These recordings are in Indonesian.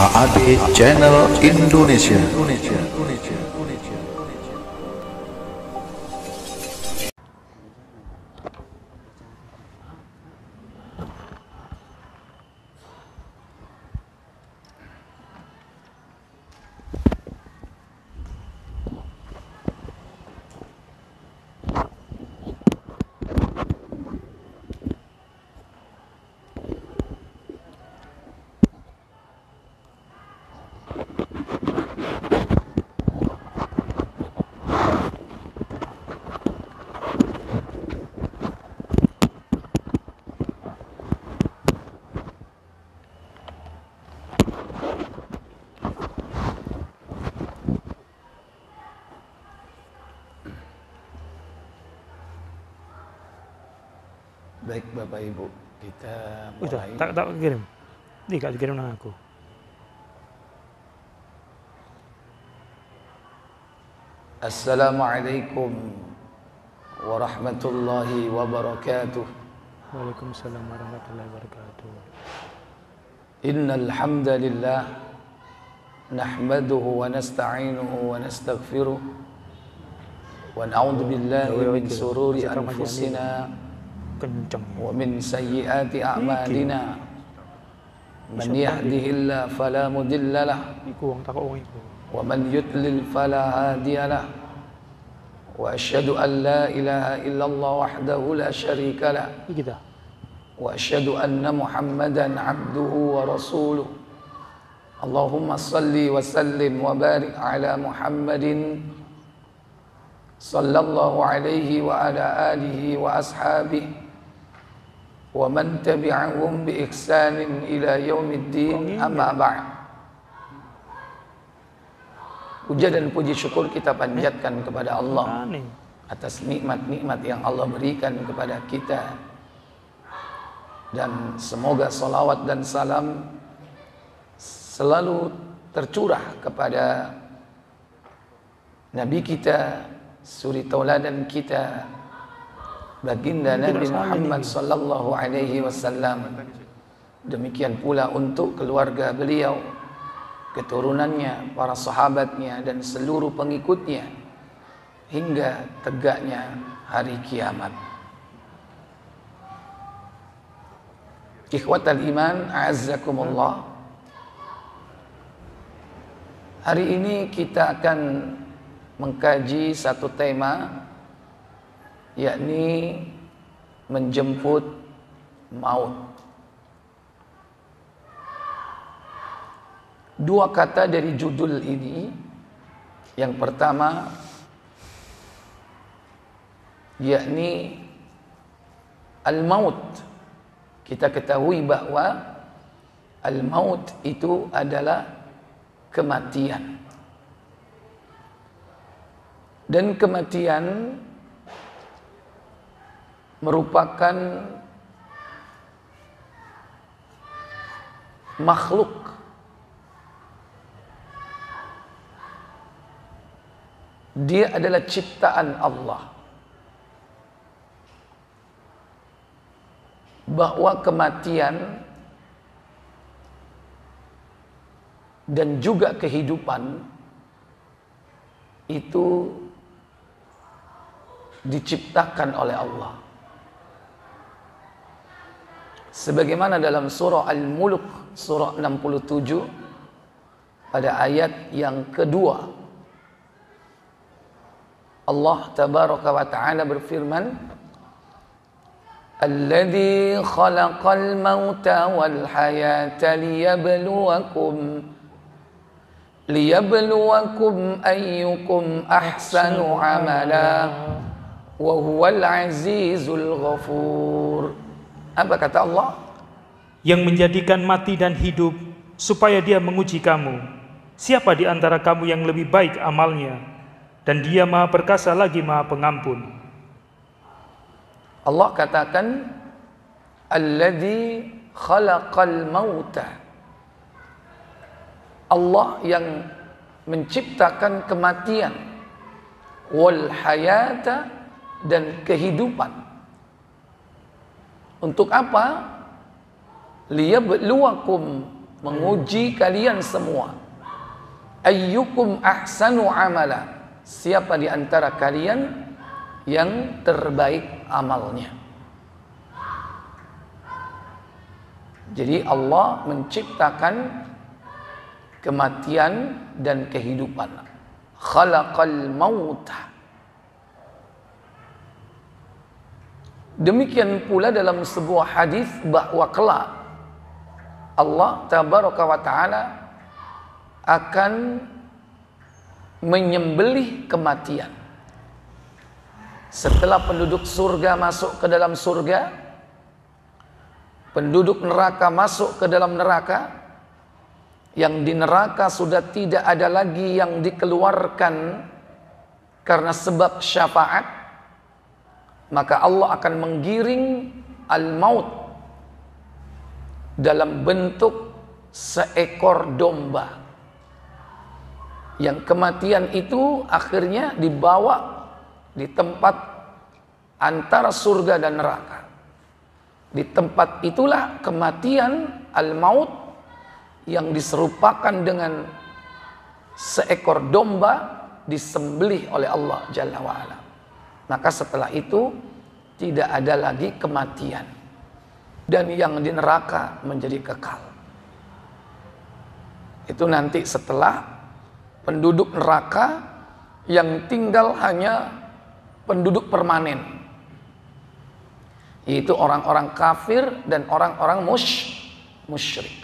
HAD Channel Indonesia. Baik Bapak Ibu, kita Udah, mulai. tak kirim. Ini gak dikirim nang aku. Assalamualaikum warahmatullahi wabarakatuh. Waalaikumsalam warahmatullahi wabarakatuh. Innal hamdalillah nahmaduhu wa nasta'inuhu wa nastaghfiruh wa na'udzu billahi min sururi anfusina Kenceng. wa min sayyiati a'malina. Man yahdihillahu fala mudilla lahu Iku wong takok wong iku. wa man yudlil fala hadiya lahu. Wa asyhadu an la ilaha illallah wahdahu la syarika lahu Iki dah. wa asyhadu anna Muhammadan abduhu wa rasuluh. Allahumma salli wa sallim wa barik ala Muhammadin sallallahu alaihi wa ala alihi wa ashabihi wa man tabi'ahum bi ihsanin ila yaumiddin, amma ba'd. Puja dan puji syukur kita panjatkan kepada Allah Aneh. atas nikmat-nikmat yang Allah berikan kepada kita, dan semoga salawat dan salam selalu tercurah kepada Nabi kita, suri tauladan kita, baginda Nabi Muhammad sallallahu alaihi wasallam. Demikian pula untuk keluarga beliau, keturunannya, para sahabatnya, dan seluruh pengikutnya hingga tegaknya hari kiamat. Ikhwatal iman, a'azzakumullah. Hari ini kita akan mengkaji satu tema, yakni menjemput maut. Dua kata dari judul ini. Yang pertama yakni al-maut. Kita ketahui bahwa al-maut itu adalah kematian. Dan kematian merupakan makhluk dia adalah ciptaan Allah, bahwa kematian dan juga kehidupan itu diciptakan oleh Allah. Sebagaimana dalam surah Al-Mulk, surah 67, pada ayat yang kedua, Allah tabaraka wa ta'ala berfirman, Alladzi khalaqal mauta wal hayata liyabluwakum ayyukum ahsanu amala wa huwal azizul ghafur. Apa kata Allah? Yang menjadikan mati dan hidup supaya dia menguji kamu. Siapa di antara kamu yang lebih baik amalnya? Dan dia maha perkasa lagi maha pengampun. Allah katakan Alladzi khalaqal mauta. Allah yang menciptakan kematian, wal hayata, dan kehidupan. Untuk apa? Liyabluwakum menguji kalian semua. Ayyukum ahsanu amala, siapa di antara kalian yang terbaik amalnya. Jadi Allah menciptakan kematian dan kehidupan. Khalaqal mauta. Demikian pula dalam sebuah hadis bahwa kelak Allah tabaraka wa taala akan menyembelih kematian. Setelah penduduk surga masuk ke dalam surga, penduduk neraka masuk ke dalam neraka, yang di neraka sudah tidak ada lagi yang dikeluarkan karena sebab syafaat, maka Allah akan menggiring al-maut dalam bentuk seekor domba, yang kematian itu akhirnya dibawa di tempat antara surga dan neraka. Di tempat itulah kematian al-maut yang diserupakan dengan seekor domba disembelih oleh Allah Jalla wa'ala. Maka setelah itu tidak ada lagi kematian, dan yang di neraka menjadi kekal. Itu nanti setelah penduduk neraka yang tinggal hanya penduduk permanen, yaitu orang-orang kafir dan orang-orang musyrik.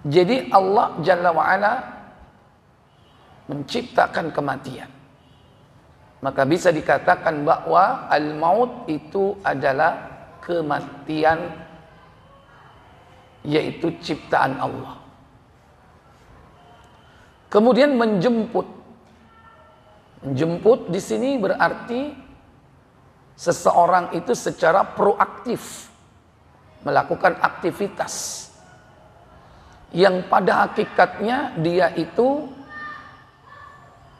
Jadi Allah Jalla wa'ala menciptakan kematian. Maka bisa dikatakan bahwa al-maut itu adalah kematian, yaitu ciptaan Allah. Kemudian menjemput. Menjemput di sini berarti seseorang itu secara proaktif melakukan aktivitas yang pada hakikatnya dia itu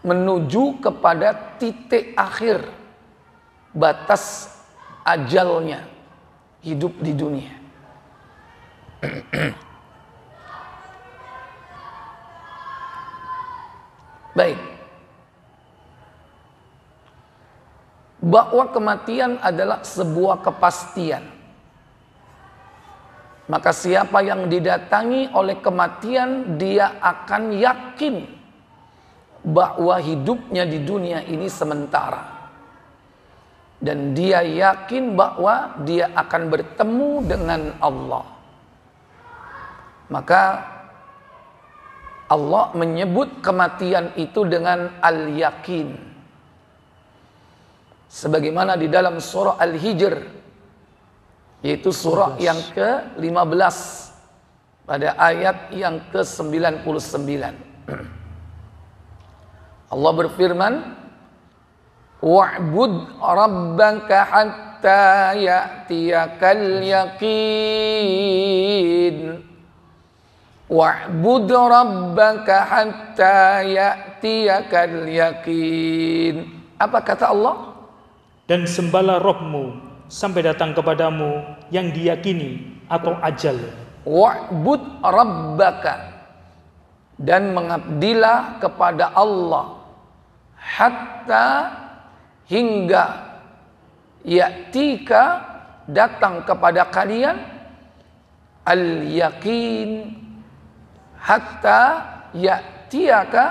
menuju kepada titik akhir batas ajalnya hidup di dunia. Baik, bahwa kematian adalah sebuah kepastian. Maka siapa yang didatangi oleh kematian, dia akan yakin bahwa hidupnya di dunia ini sementara. Dan dia yakin bahwa dia akan bertemu dengan Allah. Maka Allah menyebut kematian itu dengan al-yakin. Sebagaimana di dalam surah Al-Hijr, yaitu surah yang ke-15 pada ayat yang ke-99. Allah berfirman, wa'bud rabbaka hatta ya'tiyakal yaqin. Wa'bud rabbaka hatta ya'tiyakal yaqin. Apa kata Allah? Dan sembahlah Rabbmu sampai datang kepadamu yang diyakini atau ajal. Wa'bud rabbaka, dan mengabdilah kepada Allah, hatta, hingga, ya'tika, datang kepada kalian, al-yaqin, hatta ya'tiyaka,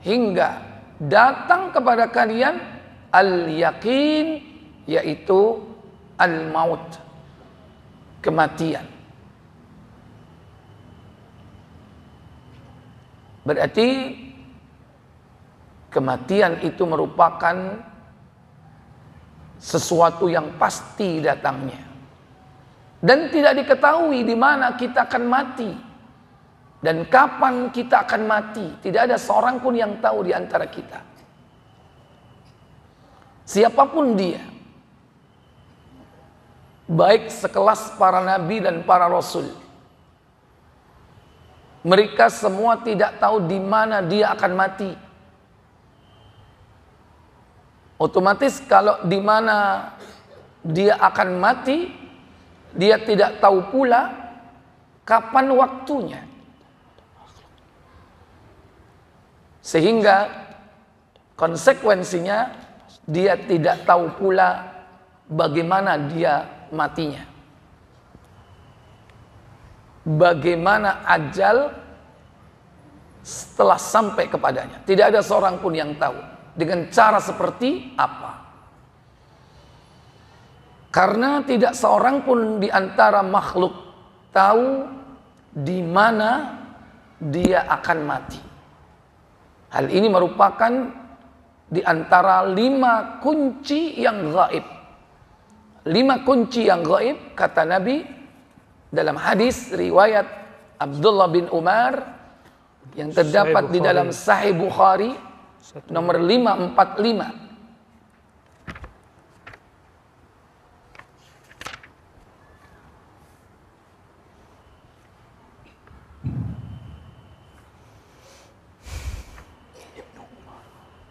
hingga datang kepada kalian al-yaqin, yaitu al-maut, kematian. Berarti kematian itu merupakan sesuatu yang pasti datangnya, dan tidak diketahui di mana kita akan mati dan kapan kita akan mati. Tidak ada seorang pun yang tahu di antara kita, siapapun dia, baik sekelas para nabi dan para rasul. Mereka semua tidak tahu di mana dia akan mati. Otomatis kalau di mana dia akan mati Dia tidak tahu pula kapan waktunya. Sehingga konsekuensinya dia tidak tahu pula bagaimana dia matinya. Bagaimana ajal setelah sampai kepadanya. Tidak ada seorang pun yang tahu dengan cara seperti apa. Karena tidak seorang pun di antara makhluk tahu di mana dia akan mati. Hal ini merupakan di antara 5 kunci yang gaib. 5 kunci yang gaib, kata Nabi dalam hadis riwayat Abdullah bin Umar yang terdapat di dalam Sahih Bukhari nomor 545.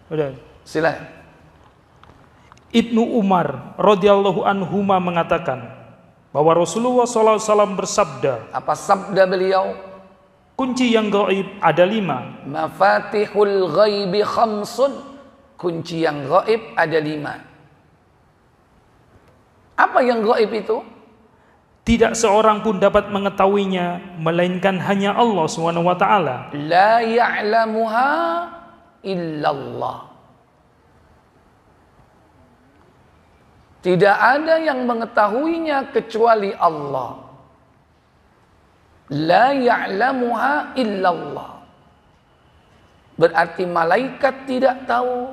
Udah. Silakan. Ibnu Umar radhiyallahu anhuma mengatakan bahwa Rasulullah SAW bersabda, Apa sabda beliau? kunci yang gaib ada 5. Mafatihul ghaibi khamsun. Kunci yang gaib ada 5. Apa yang gaib itu? Tidak seorang pun dapat mengetahuinya melainkan hanya Allah SWT. La ya'lamuha illallah. Tidak ada yang mengetahuinya kecuali Allah. La ya'lamuha illallah. Berarti malaikat tidak tahu,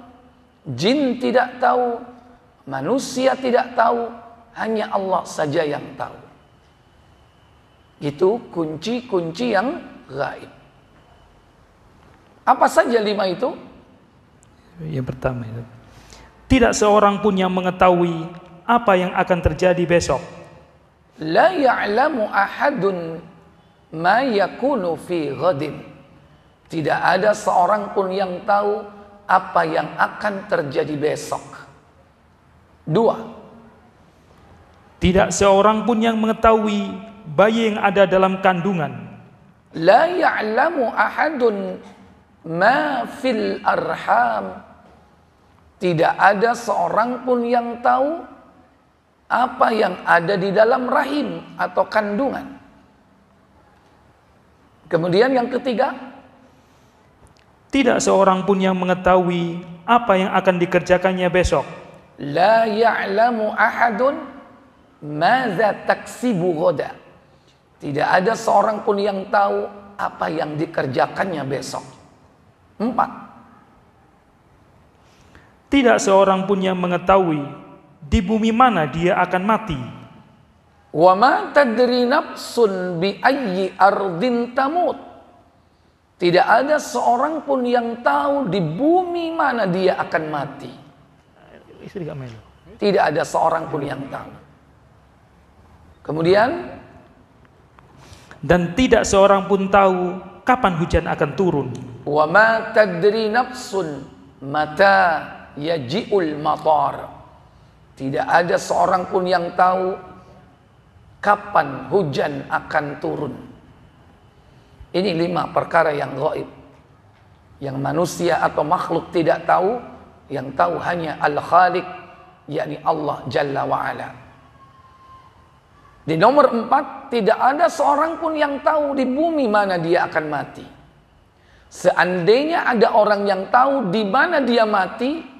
jin tidak tahu, manusia tidak tahu, hanya Allah saja yang tahu. Itu kunci-kunci yang gaib. Apa saja 5 itu? Yang pertama itu, tidak seorang pun yang mengetahui apa yang akan terjadi besok. La ya'lamu ahadun ma yakunu fi ghadin. Tidak ada seorang pun yang tahu apa yang akan terjadi besok. 2. Tidak seorang pun yang mengetahui bayi yang ada dalam kandungan. La ya'lamu ahadun ma fil arham. Tidak ada seorang pun yang tahu apa yang ada di dalam rahim atau kandungan. Kemudian yang ketiga, tidak seorang pun yang mengetahui apa yang akan dikerjakannya besok. la ya'lamu ahadun madza taksibu ghadan. Tidak ada seorang pun yang tahu apa yang dikerjakannya besok. 4. Tidak seorang pun yang mengetahui di bumi mana dia akan mati. Wa ma tadri nafsun bi ayyi ardin tamut. Tidak ada seorang pun yang tahu di bumi mana dia akan mati. Tidak ada seorang pun yang tahu. Kemudian, dan tidak seorang pun tahu kapan hujan akan turun. wa ma tadri nafsun mata yaji'ul matar. Tidak ada seorang pun yang tahu kapan hujan akan turun. Ini 5 perkara yang gaib, yang manusia atau makhluk tidak tahu. Yang tahu hanya Al-Khaliq, yakni Allah Jalla wa'ala. Di nomor 4, tidak ada seorang pun yang tahu di bumi mana dia akan mati. Seandainya ada orang yang tahu di mana dia mati,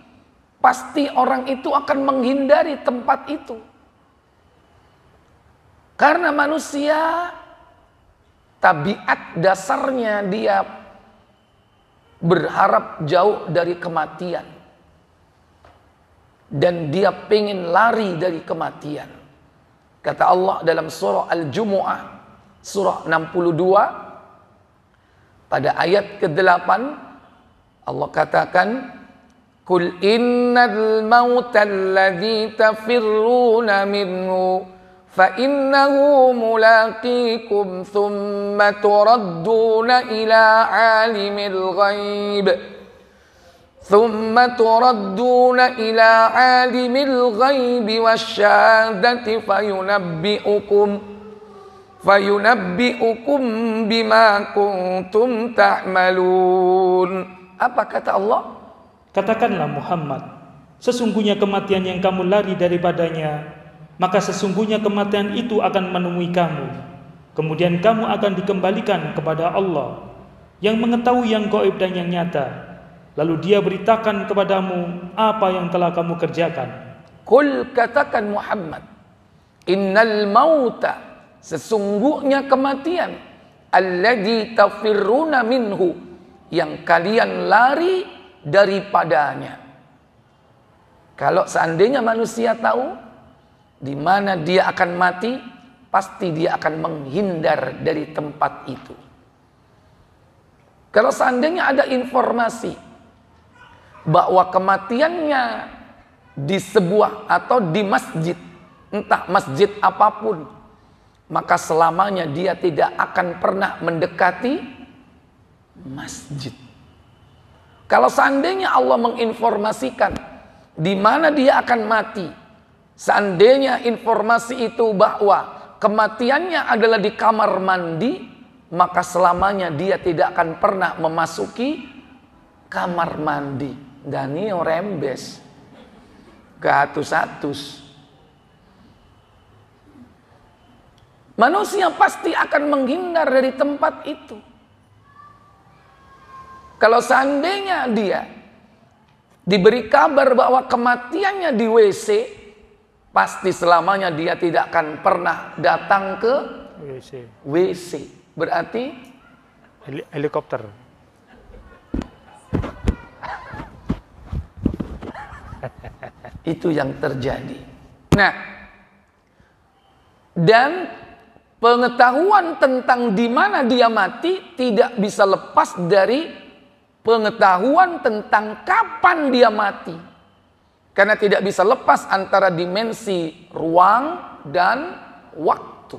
pasti orang itu akan menghindari tempat itu. Karena manusia, tabiat dasarnya dia berharap jauh dari kematian. Dan dia pengen lari dari kematian. Kata Allah dalam surah Al-Jumu'ah, surah 62, pada ayat ke-8, Allah katakan, Kul innal mauta alladhi tafirruna minhu fa innahu mulaqikum thumma turadduna ila alimil ghaib Thumma turadduna ila alimil ghaibi wasyahadati fayunabbi'ukum bima kuntum ta'malun. Apa kata Allah? Katakanlah Muhammad, sesungguhnya kematian yang kamu lari daripadanya, maka sesungguhnya kematian itu akan menemui kamu. Kemudian kamu akan dikembalikan kepada Allah yang mengetahui yang gaib dan yang nyata. Lalu dia beritakan kepadamu apa yang telah kamu kerjakan. Qul, katakan Muhammad, innal mauta, sesungguhnya kematian, alladzi tafirruna minhu, yang kalian lari daripadanya. Kalau seandainya manusia tahu di mana dia akan mati, pasti dia akan menghindar dari tempat itu. Kalau seandainya ada informasi bahwa kematiannya di sebuah atau di masjid, entah masjid apapun, maka selamanya dia tidak akan pernah mendekati masjid. Kalau seandainya Allah menginformasikan di mana dia akan mati, seandainya informasi itu bahwa kematiannya adalah di kamar mandi, maka selamanya dia tidak akan pernah memasuki kamar mandi. Dani rembes keatus-atus. Manusia pasti akan menghindar dari tempat itu. Kalau seandainya dia diberi kabar bahwa kematiannya di WC, pasti selamanya dia tidak akan pernah datang ke WC. Berarti helikopter. Itu yang terjadi. Nah, dan pengetahuan tentang di mana dia mati tidak bisa lepas dari pengetahuan tentang kapan dia mati. Karena tidak bisa lepas antara dimensi ruang dan waktu.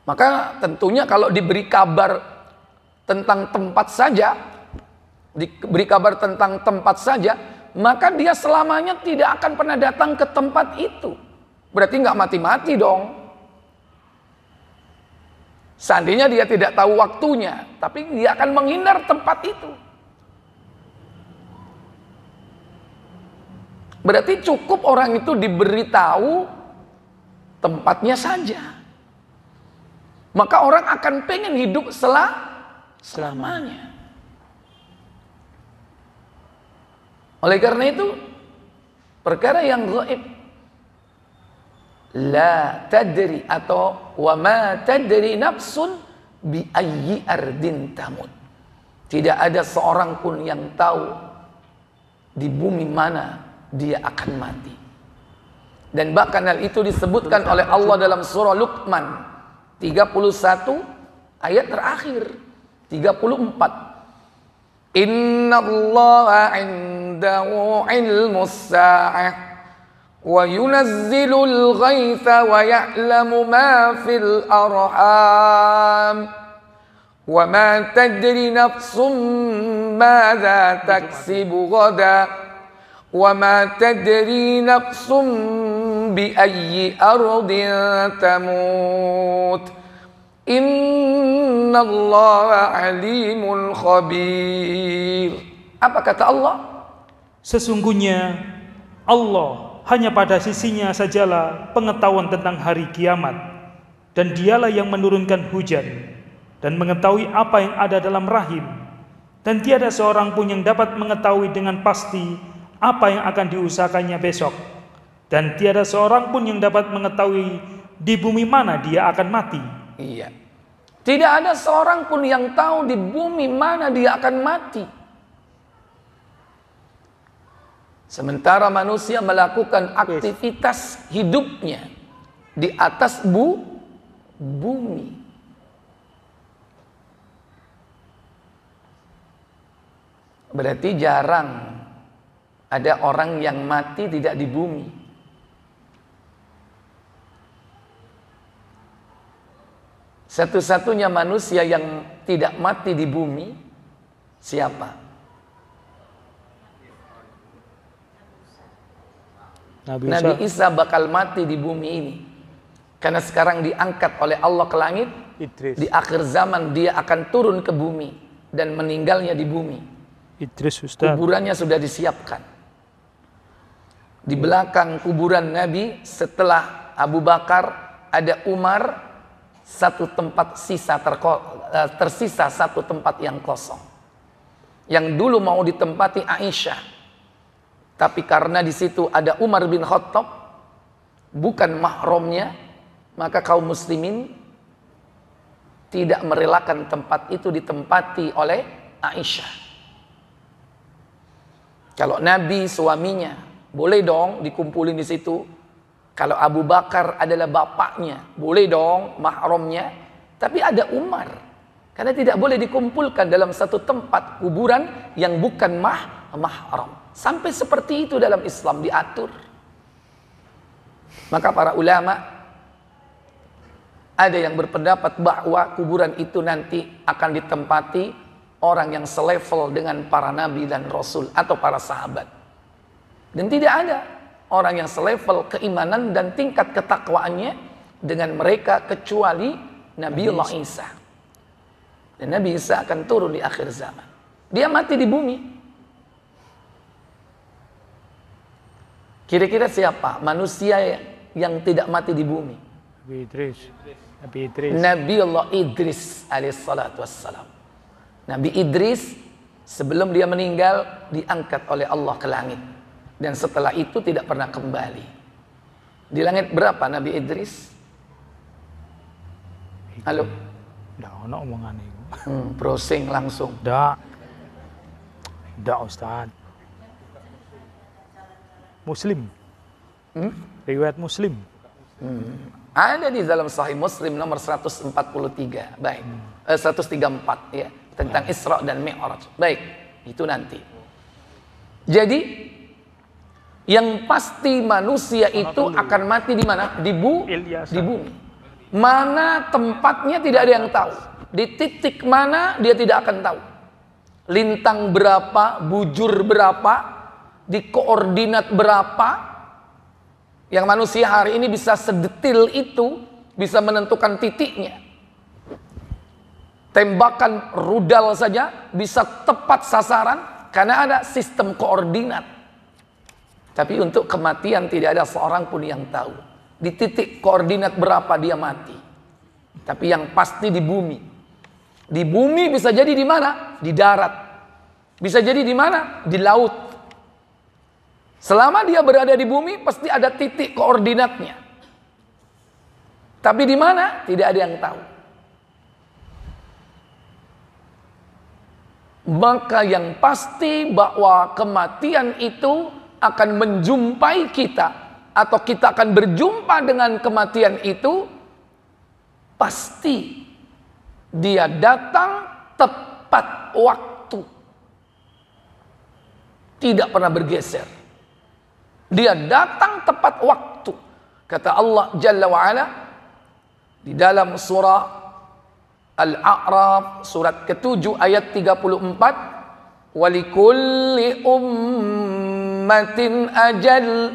Maka tentunya kalau diberi kabar tentang tempat saja, diberi kabar tentang tempat saja, maka dia selamanya tidak akan pernah datang ke tempat itu. Berarti nggak mati-mati dong. Seandainya dia tidak tahu waktunya, tapi dia akan menghindar tempat itu. Berarti cukup orang itu diberitahu tempatnya saja. Maka orang akan pengen hidup selamanya. Oleh karena itu, perkara yang gaib, la tadri atau wa ma tadri nafsun bi ayyi ardin tamut. Tidak ada seorang pun yang tahu di bumi mana dia akan mati. Dan bahkan hal itu disebutkan oleh Allah dalam surah Luqman 31 ayat terakhir 34. Inna Allah indahu ilmus sa'ah wa yunazzilul ghaitha wa ya'lamu ma fil arham wa ma tadri nafsum madza taksibu ghadan wa ma tadri nafsum bi ayyi ardin tamut. Innallaha alimul khabir. Apa kata Allah? Sesungguhnya Allah hanya pada sisinya sajalah pengetahuan tentang hari kiamat, dan dialah yang menurunkan hujan dan mengetahui apa yang ada dalam rahim, dan tiada seorang pun yang dapat mengetahui dengan pasti apa yang akan diusahakannya besok, dan tiada seorang pun yang dapat mengetahui di bumi mana dia akan mati. Iya. Tidak ada seorang pun yang tahu di bumi mana dia akan mati. Sementara manusia melakukan aktivitas hidupnya di atas bumi. Berarti jarang ada orang yang mati tidak di bumi. Satu-satunya manusia yang tidak mati di bumi Siapa? Nabi Isa bakal mati di bumi ini. Karena sekarang diangkat oleh Allah ke langit. Idris. Di akhir zaman dia akan turun ke bumi dan meninggalnya di bumi. Idris, Ustaz. Kuburannya sudah disiapkan. Di belakang kuburan Nabi setelah Abu Bakar ada Umar, satu tempat tersisa satu tempat yang kosong. Yang dulu mau ditempati Aisyah. Tapi karena di situ ada Umar bin Khattab, bukan mahramnya, maka kaum muslimin tidak merelakan tempat itu ditempati oleh Aisyah. Kalau Nabi suaminya, boleh dong dikumpulin di situ. Kalau Abu Bakar adalah bapaknya, boleh dong mahramnya. Tapi ada Umar. Karena tidak boleh dikumpulkan dalam satu tempat kuburan yang bukan mahram. Sampai seperti itu dalam Islam diatur. Maka para ulama ada yang berpendapat bahwa kuburan itu nanti akan ditempati orang yang selevel dengan para nabi dan rasul atau para sahabat. Dan tidak ada orang yang selevel keimanan dan tingkat ketakwaannya dengan mereka kecuali Nabiullah Isa. Dan Nabi Isa akan turun di akhir zaman. Dia mati di bumi. Kira-kira siapa manusia yang tidak mati di bumi? Nabi Idris. Nabi Idris. Nabiullah Idris alaihissalatu wassalam. Nabi Idris sebelum dia meninggal diangkat oleh Allah ke langit. Dan setelah itu tidak pernah kembali. Di langit berapa Nabi Idris? Halo? Nggak ada omongan itu. Browsing langsung. Nggak Ustaz. Muslim. Riwayat Muslim. Ada di dalam Sahih Muslim nomor 143. Baik. 134 ya, tentang Isra dan Mi'raj. Baik, itu nanti. Jadi yang pasti manusia itu akan mati di mana? Di bumi. Mana tempatnya tidak ada yang tahu. Di titik mana dia tidak akan tahu. Lintang berapa, bujur berapa, di koordinat berapa. Yang manusia hari ini bisa sedetil itu, bisa menentukan titiknya. Tembakan rudal saja bisa tepat sasaran karena ada sistem koordinat. Tapi untuk kematian tidak ada seorang pun yang tahu. Di titik koordinat berapa dia mati. Tapi yang pasti di bumi. Di bumi bisa jadi di mana? Di darat. Bisa jadi di mana? Di laut. Selama dia berada di bumi pasti ada titik koordinatnya. Tapi di mana? Tidak ada yang tahu. Maka yang pasti bahwa kematian itu akan menjumpai kita atau kita akan berjumpa dengan kematian itu, pasti dia datang tepat waktu, tidak pernah bergeser. Dia datang tepat waktu. Kata Allah Jalla wa'ala di dalam surah Al-A'raf surat ke-7 ayat 34, walikulli ummatin ajal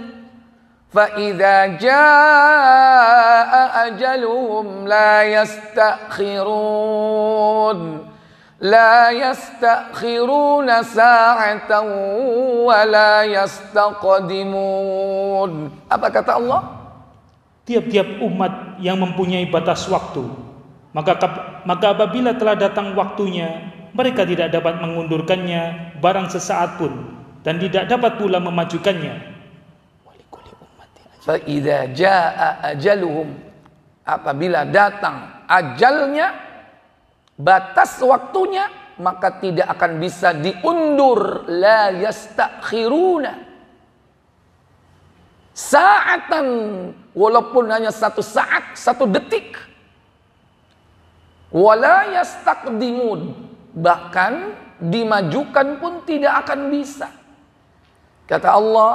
fa idza jaa ajaluhum la yastakhiruna sa'atan wa la yastaqdimun. Apa kata Allah? Tiap-tiap umat yang mempunyai batas waktu, maka apabila telah datang waktunya, mereka tidak dapat mengundurkannya barang sesaat pun, dan tidak dapat pula memajukannya. Fa idza jaa ajaluhum, apabila datang ajalnya, batas waktunya, maka tidak akan bisa diundur. La yastakhiruna sa'atan, walaupun hanya satu saat, satu detik. Wala yastaqdimun, bahkan dimajukan pun tidak akan bisa. Kata Allah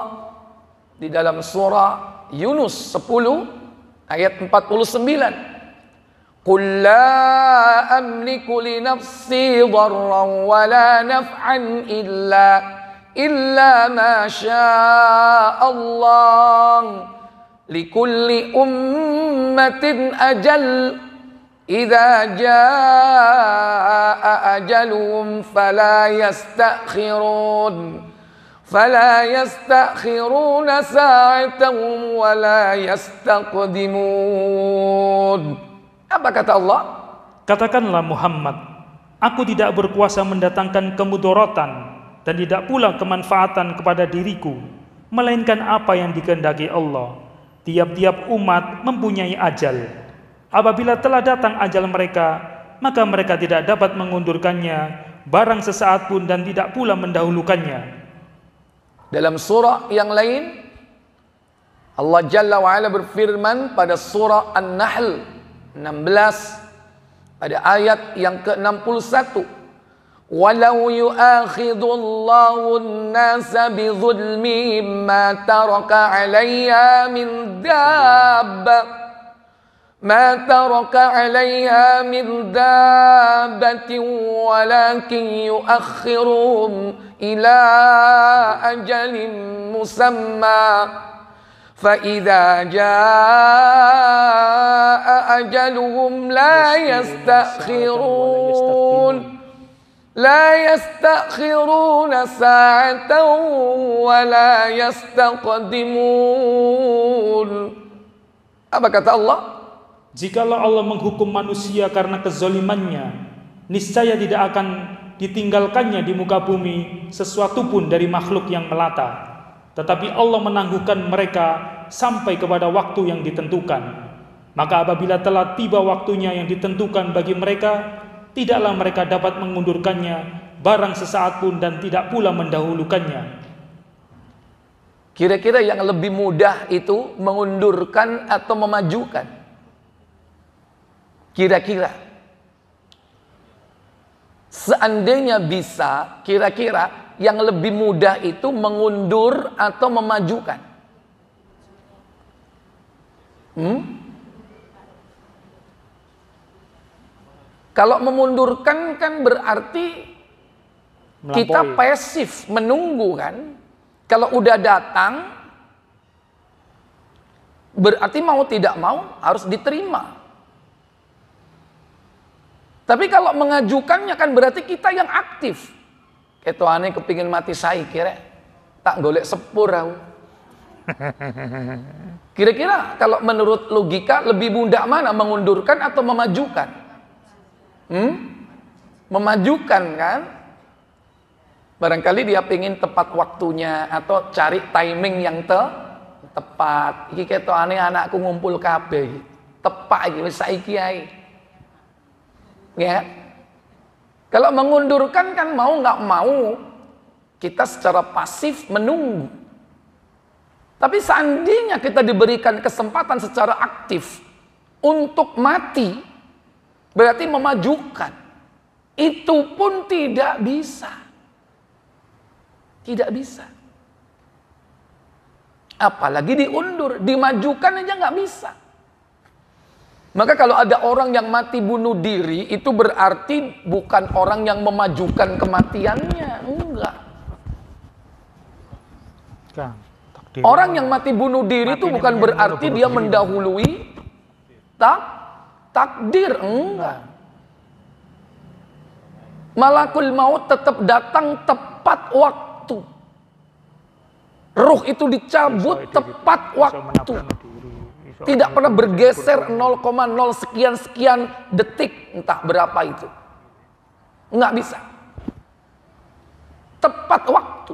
di dalam surah Yunus 10 ayat 49, Qul la amliku li nafsi dharran wa la naf'an illa ma syaa Allah. Likulli ummatin ajal. Idza jaa ajaluhum fala yastakhiruna sa'atan wa la yastaqdimun. Apa kata Allah? Katakanlah Muhammad, aku tidak berkuasa mendatangkan kemudorotan dan tidak pula kemanfaatan kepada diriku, melainkan apa yang dikehendaki Allah. Tiap-tiap umat mempunyai ajal. Apabila telah datang ajal mereka, maka mereka tidak dapat mengundurkannya barang sesaat pun dan tidak pula mendahulukannya. Dalam surah yang lain, Allah Jalla wa'ala berfirman pada surah An-Nahl 16 pada ayat yang ke-61. Walau yu'akhidullahu an-nasa bizulmihim ma taraka 'alayha min dabbah ما ترك عليها من دابة ولكن يؤخرهم إلى أجل مسمى فإذا جاء أجلهم لا يستأخرون ساعة ولا يستقدمون. Apa kata Allah? Jikalau Allah menghukum manusia karena kezalimannya, niscaya tidak akan ditinggalkannya di muka bumi sesuatu pun dari makhluk yang melata. Tetapi Allah menangguhkan mereka sampai kepada waktu yang ditentukan. Maka apabila telah tiba waktunya yang ditentukan bagi mereka, tidaklah mereka dapat mengundurkannya barang sesaat pun dan tidak pula mendahulukannya. Kira-kira yang lebih mudah itu mengundurkan atau memajukan? Kira-kira seandainya bisa, kira-kira yang lebih mudah itu mengundur atau memajukan? Kalau memundurkan kan berarti kita pasif menunggu kan. Kalau udah datang berarti mau tidak mau harus diterima. Tapi kalau mengajukannya kan berarti kita yang aktif. Itu aneh kepingin mati saya kira tak golek sepur aku. Kira-kira kalau menurut logika lebih mudah mana mengundurkan atau memajukan? Memajukan kan? Barangkali dia pengen tepat waktunya atau cari timing yang tepat. Iki keto aneh anakku ngumpul kabeh. Tepak iki wis saiki ae. Ya. Kalau mengundurkan kan mau nggak mau kita secara pasif menunggu. Tapi seandainya kita diberikan kesempatan secara aktif untuk mati, berarti memajukan. Itu pun tidak bisa. Tidak bisa. Apalagi diundur, dimajukan aja nggak bisa. Maka kalau ada orang yang mati bunuh diri, itu berarti bukan orang yang memajukan kematiannya. Enggak. Orang yang mati bunuh diri itu bukan berarti dia mendahului takdir. Enggak. Malakul maut tetap datang tepat waktu. Ruh itu dicabut tepat waktu. Tidak pernah bergeser 0,0 sekian detik, entah berapa itu. Nggak bisa. Tepat waktu.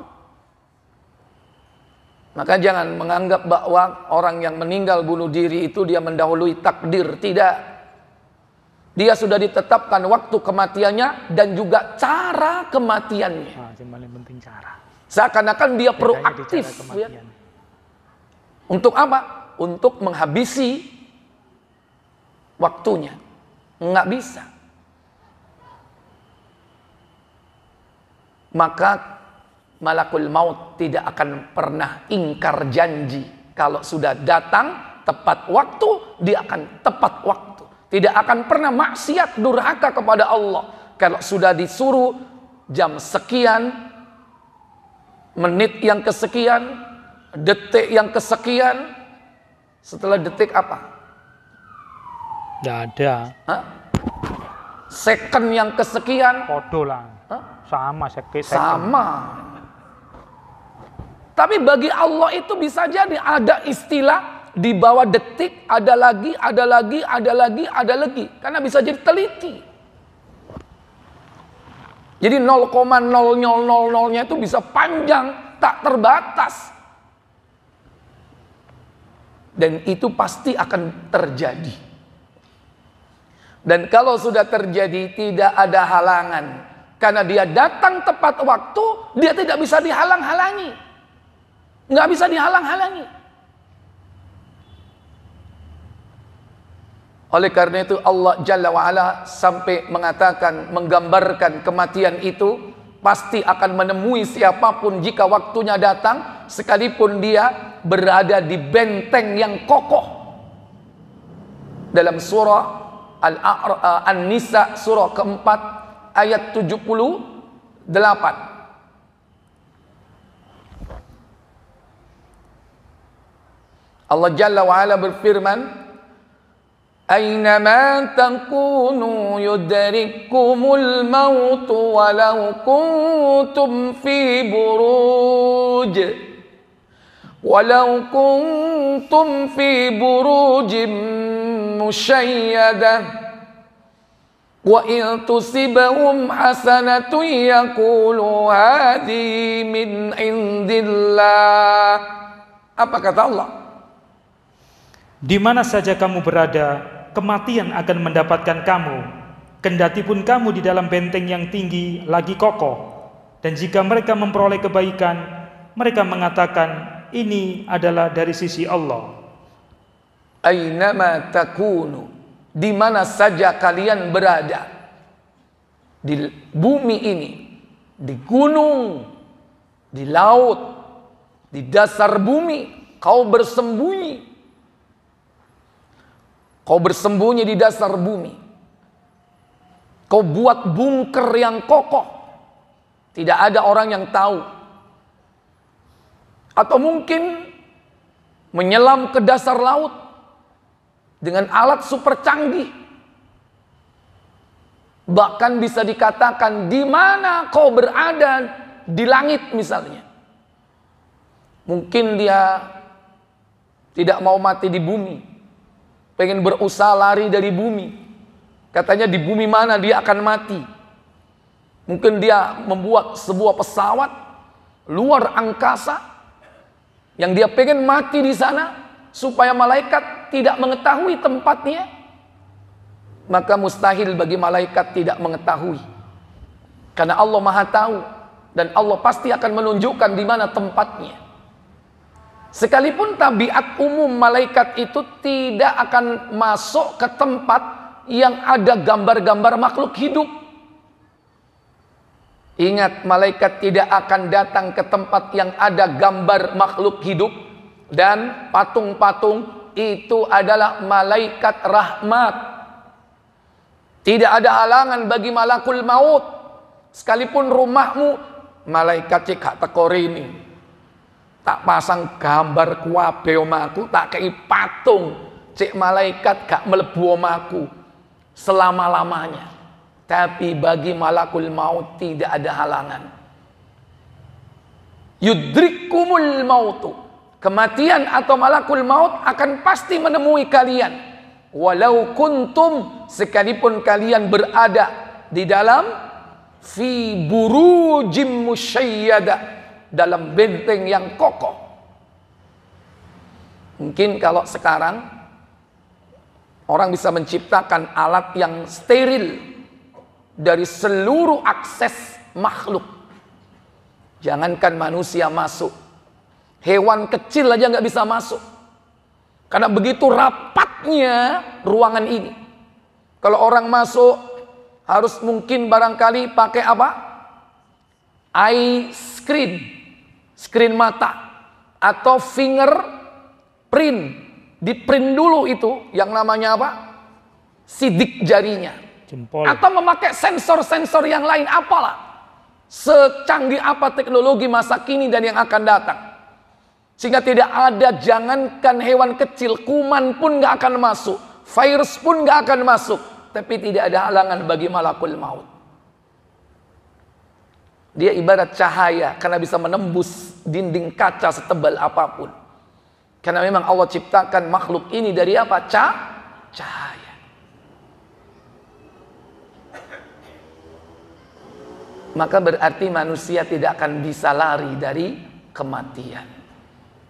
Maka jangan menganggap bahwa orang yang meninggal bunuh diri itu dia mendahului takdir. Tidak. Dia sudah ditetapkan waktu kematiannya dan juga cara kematiannya. Seakan-akan dia proaktif. Ya. Untuk apa? Untuk menghabisi waktunya. Nggak bisa. Maka malakul maut tidak akan pernah ingkar janji. Kalau sudah datang tepat waktu, dia akan tepat waktu. Tidak akan pernah maksiat durhaka kepada Allah. Kalau sudah disuruh jam sekian, menit yang kesekian, detik yang kesekian, setelah detik apa? Tidak ada. Hah? Second yang kesekian, Podo lah. hah? Sama sekali. Sama. Tapi bagi Allah itu bisa jadi ada istilah di bawah detik, ada lagi, ada lagi, ada lagi, ada lagi. Karena bisa jadi teliti. Jadi 0,0000-nya itu bisa panjang, tak terbatas. Dan itu pasti akan terjadi. Dan kalau sudah terjadi tidak ada halangan. Karena dia datang tepat waktu, dia tidak bisa dihalang-halangi. Nggak bisa dihalang-halangi. Oleh karena itu Allah Jalla wa'ala sampai mengatakan, menggambarkan kematian itu pasti akan menemui siapapun jika waktunya datang, sekalipun dia berada di benteng yang kokoh. Dalam surah An-Nisa surah keempat ayat 78. Allah Jalla wa'ala berfirman, Aynama takunu yudrikumul maut walau kuntum fi buruj musyayyadah wa in tusibahum hasanatun yaqulu hadhi min indillah. Apa kata Allah? Di mana saja kamu berada, kematian akan mendapatkan kamu, kendati pun kamu di dalam benteng yang tinggi lagi kokoh. Dan jika mereka memperoleh kebaikan, mereka mengatakan ini adalah dari sisi Allah. Aynama takunu, di mana saja kalian berada, di bumi ini, di gunung, di laut, di dasar bumi, kau bersembunyi. Kau bersembunyi di dasar bumi. Kau buat bunker yang kokoh. Tidak ada orang yang tahu. Atau mungkin menyelam ke dasar laut dengan alat super canggih. Bahkan bisa dikatakan di mana kau berada di langit misalnya. Mungkin dia tidak mau mati di bumi. Pengen berusaha lari dari bumi. Katanya di bumi mana dia akan mati. Mungkin dia membuat sebuah pesawat luar angkasa yang dia pengen mati di sana supaya malaikat tidak mengetahui tempatnya. Maka mustahil bagi malaikat tidak mengetahui. Karena Allah Maha tahu dan Allah pasti akan menunjukkan di mana tempatnya. Sekalipun tabiat umum malaikat itu tidak akan masuk ke tempat yang ada gambar-gambar makhluk hidup. Ingat, malaikat tidak akan datang ke tempat yang ada gambar makhluk hidup dan patung-patung. Itu adalah malaikat rahmat. Tidak ada halangan bagi malakul maut. Sekalipun rumahmu, malaikat cek hak tekori ini. Tak pasang gambar kuabe omaku, tak kei patung cek malaikat gak melebu omaku selama-lamanya. Tapi bagi malakul maut tidak ada halangan. Yudrikumul mautu, kematian atau malakul maut akan pasti menemui kalian. Walau kuntum, sekalipun kalian berada di dalam fi burujim musyayyadah, dalam benteng yang kokoh. Mungkin kalau sekarang orang bisa menciptakan alat yang steril dari seluruh akses makhluk. Jangankan manusia masuk, hewan kecil aja nggak bisa masuk. Karena begitu rapatnya ruangan ini. Kalau orang masuk harus mungkin barangkali pakai apa? Eye screen mata atau finger print, di print dulu itu yang namanya apa? sidik jarinya, Jempol. atau memakai sensor-sensor yang lain, apalah. Secanggih apa teknologi masa kini dan yang akan datang. Sehingga tidak ada, jangankan hewan kecil, kuman pun gak akan masuk, virus pun gak akan masuk. Tapi tidak ada halangan bagi malakul maut. Dia ibarat cahaya karena bisa menembus dinding kaca setebal apapun. Karena memang Allah ciptakan makhluk ini dari apa? Cahaya. Maka berarti manusia tidak akan bisa lari dari kematian.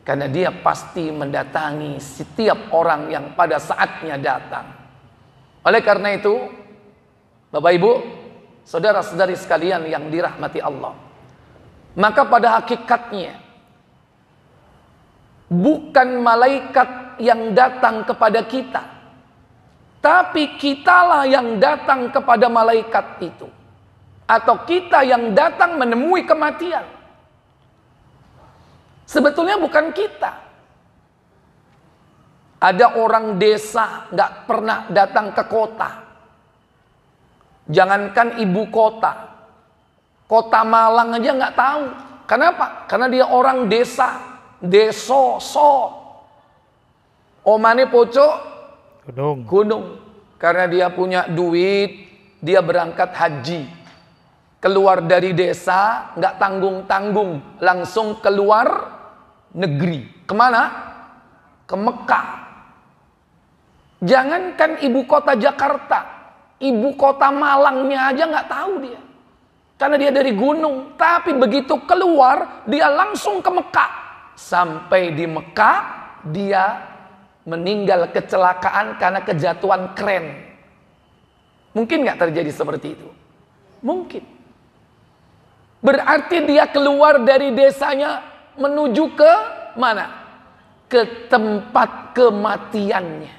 Karena dia pasti mendatangi setiap orang yang pada saatnya datang. Oleh karena itu, Bapak Ibu, saudara-saudari sekalian yang dirahmati Allah, maka pada hakikatnya bukan malaikat yang datang kepada kita, tapi kitalah yang datang kepada malaikat itu, atau kita yang datang menemui kematian. Sebetulnya bukan kita. Ada orang desa nggak pernah datang ke kota. Jangankan ibu kota, kota Malang aja nggak tahu. Kenapa? Karena dia orang desa, omane pocok gunung. Karena dia punya duit, dia berangkat haji. Keluar dari desa, nggak tanggung-tanggung, langsung keluar negeri. Kemana? Ke Mekah. Jangankan ibu kota Jakarta, ibu kota Malangnya aja nggak tahu dia. Karena dia dari gunung. Tapi begitu keluar, dia langsung ke Mekah. Sampai di Mekah, dia meninggal kecelakaan karena kejatuhan kren. Mungkin nggak terjadi seperti itu? Mungkin. Berarti dia keluar dari desanya menuju ke mana? Ke tempat kematiannya.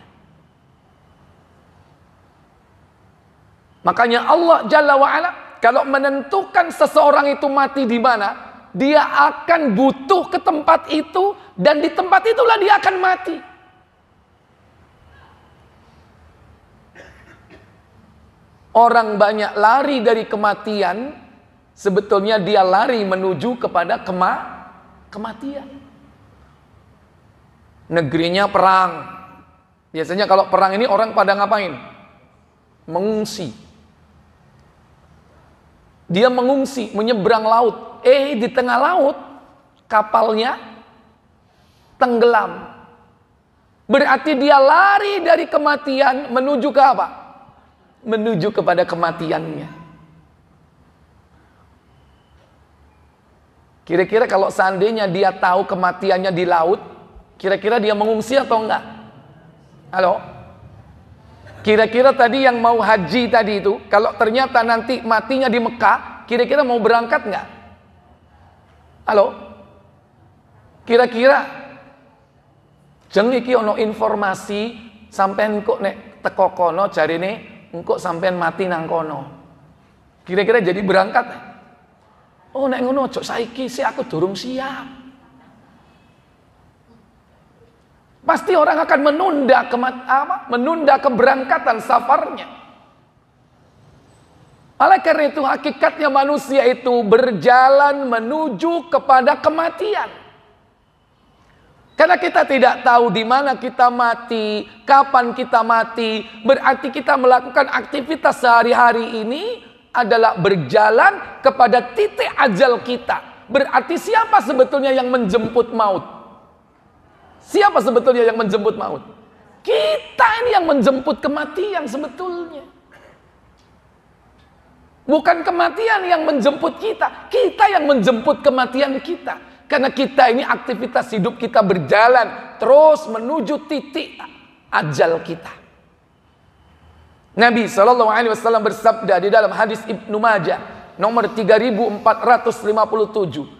Makanya Allah Jalla wa'ala kalau menentukan seseorang itu mati di mana, dia akan butuh ke tempat itu, dan di tempat itulah dia akan mati. Orang banyak lari dari kematian, sebetulnya dia lari menuju kepada kematian. Negerinya perang. Biasanya kalau perang ini orang pada ngapain? Mengungsi. Dia mengungsi, menyeberang laut. Di tengah laut, kapalnya tenggelam. Berarti dia lari dari kematian menuju ke apa? Menuju kepada kematiannya. Kira-kira kalau seandainya dia tahu kematiannya di laut, kira-kira dia mengungsi atau enggak? Halo? Kira-kira tadi yang mau haji tadi itu, kalau ternyata nanti matinya di Mekah, kira-kira mau berangkat nggak? Halo? Kira-kira jeng iki ono informasi sampean kok nek teko kono jarine engko sampean mati nang kono. Kira-kira jadi berangkat? Oh nek ngono ojo saiki sih aku durung siap. Pasti orang akan menunda keberangkatan safarnya. Oleh karena itu hakikatnya manusia itu berjalan menuju kepada kematian. Karena kita tidak tahu di mana kita mati, kapan kita mati. Berarti kita melakukan aktivitas sehari-hari ini adalah berjalan kepada titik ajal kita. Berarti siapa sebetulnya yang menjemput maut? Siapa sebetulnya yang menjemput maut? Kita ini yang menjemput kematian sebetulnya. Bukan kematian yang menjemput kita. Kita yang menjemput kematian kita. Karena kita ini aktivitas hidup kita berjalan terus menuju titik ajal kita. Nabi SAW bersabda di dalam hadis Ibnu Majah nomor 3457.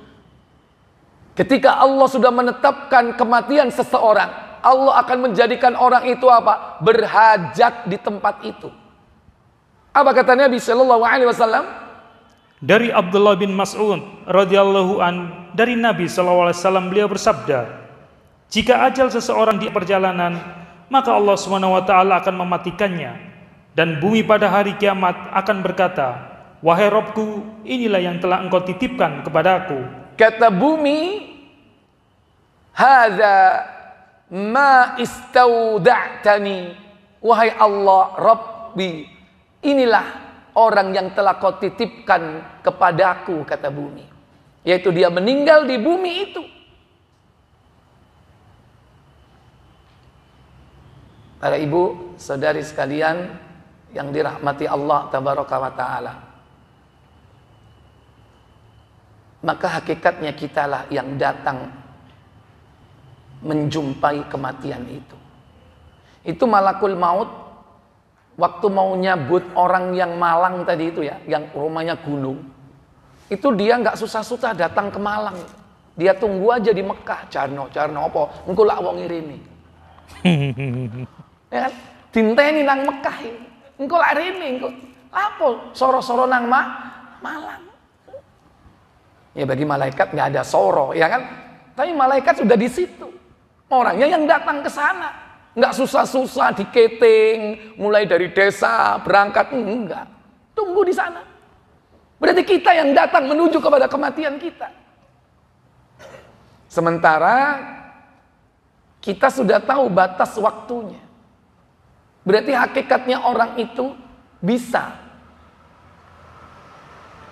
Ketika Allah sudah menetapkan kematian seseorang, Allah akan menjadikan orang itu apa? Berhajat di tempat itu. Apa kata Nabi Shallallahu Alaihi Wasallam? Dari Abdullah bin Mas'ud radhiyallahu an, dari Nabi Shallallahu Alaihi Wasallam beliau bersabda, jika ajal seseorang di perjalanan, maka Allah Subhanahu Wa Taala akan mematikannya Dan bumi pada hari kiamat akan berkata, wahai Robku, inilah yang telah engkau titipkan kepadaku. Kata bumi, hadza ma istauda'tani, wahai Allah Rabbi, inilah orang yang telah kau titipkan kepadaku, kata bumi. Yaitu dia meninggal di bumi itu. Para ibu, saudari sekalian yang dirahmati Allah tabaraka wa ta'ala, maka hakikatnya kitalah yang datang menjumpai kematian itu. Itu malakul maut waktu mau nyabut orang yang Malang tadi itu ya, yang rumahnya gunung, itu dia nggak susah-susah datang ke Malang. Dia tunggu aja di Mekah. Carno apa? Engko lak wong ngirimi. Ya kan? Dinteni nang Mekah ini. Engko lak rene engko. Apa? Soro-soro nang Malang. Ya bagi malaikat nggak ada soro, ya kan? Tapi malaikat sudah di situ. Orangnya yang datang ke sana, nggak susah-susah diketing, mulai dari desa berangkat, enggak. Tunggu di sana. Berarti kita yang datang menuju kepada kematian kita. Sementara kita sudah tahu batas waktunya. Berarti hakikatnya orang itu bisa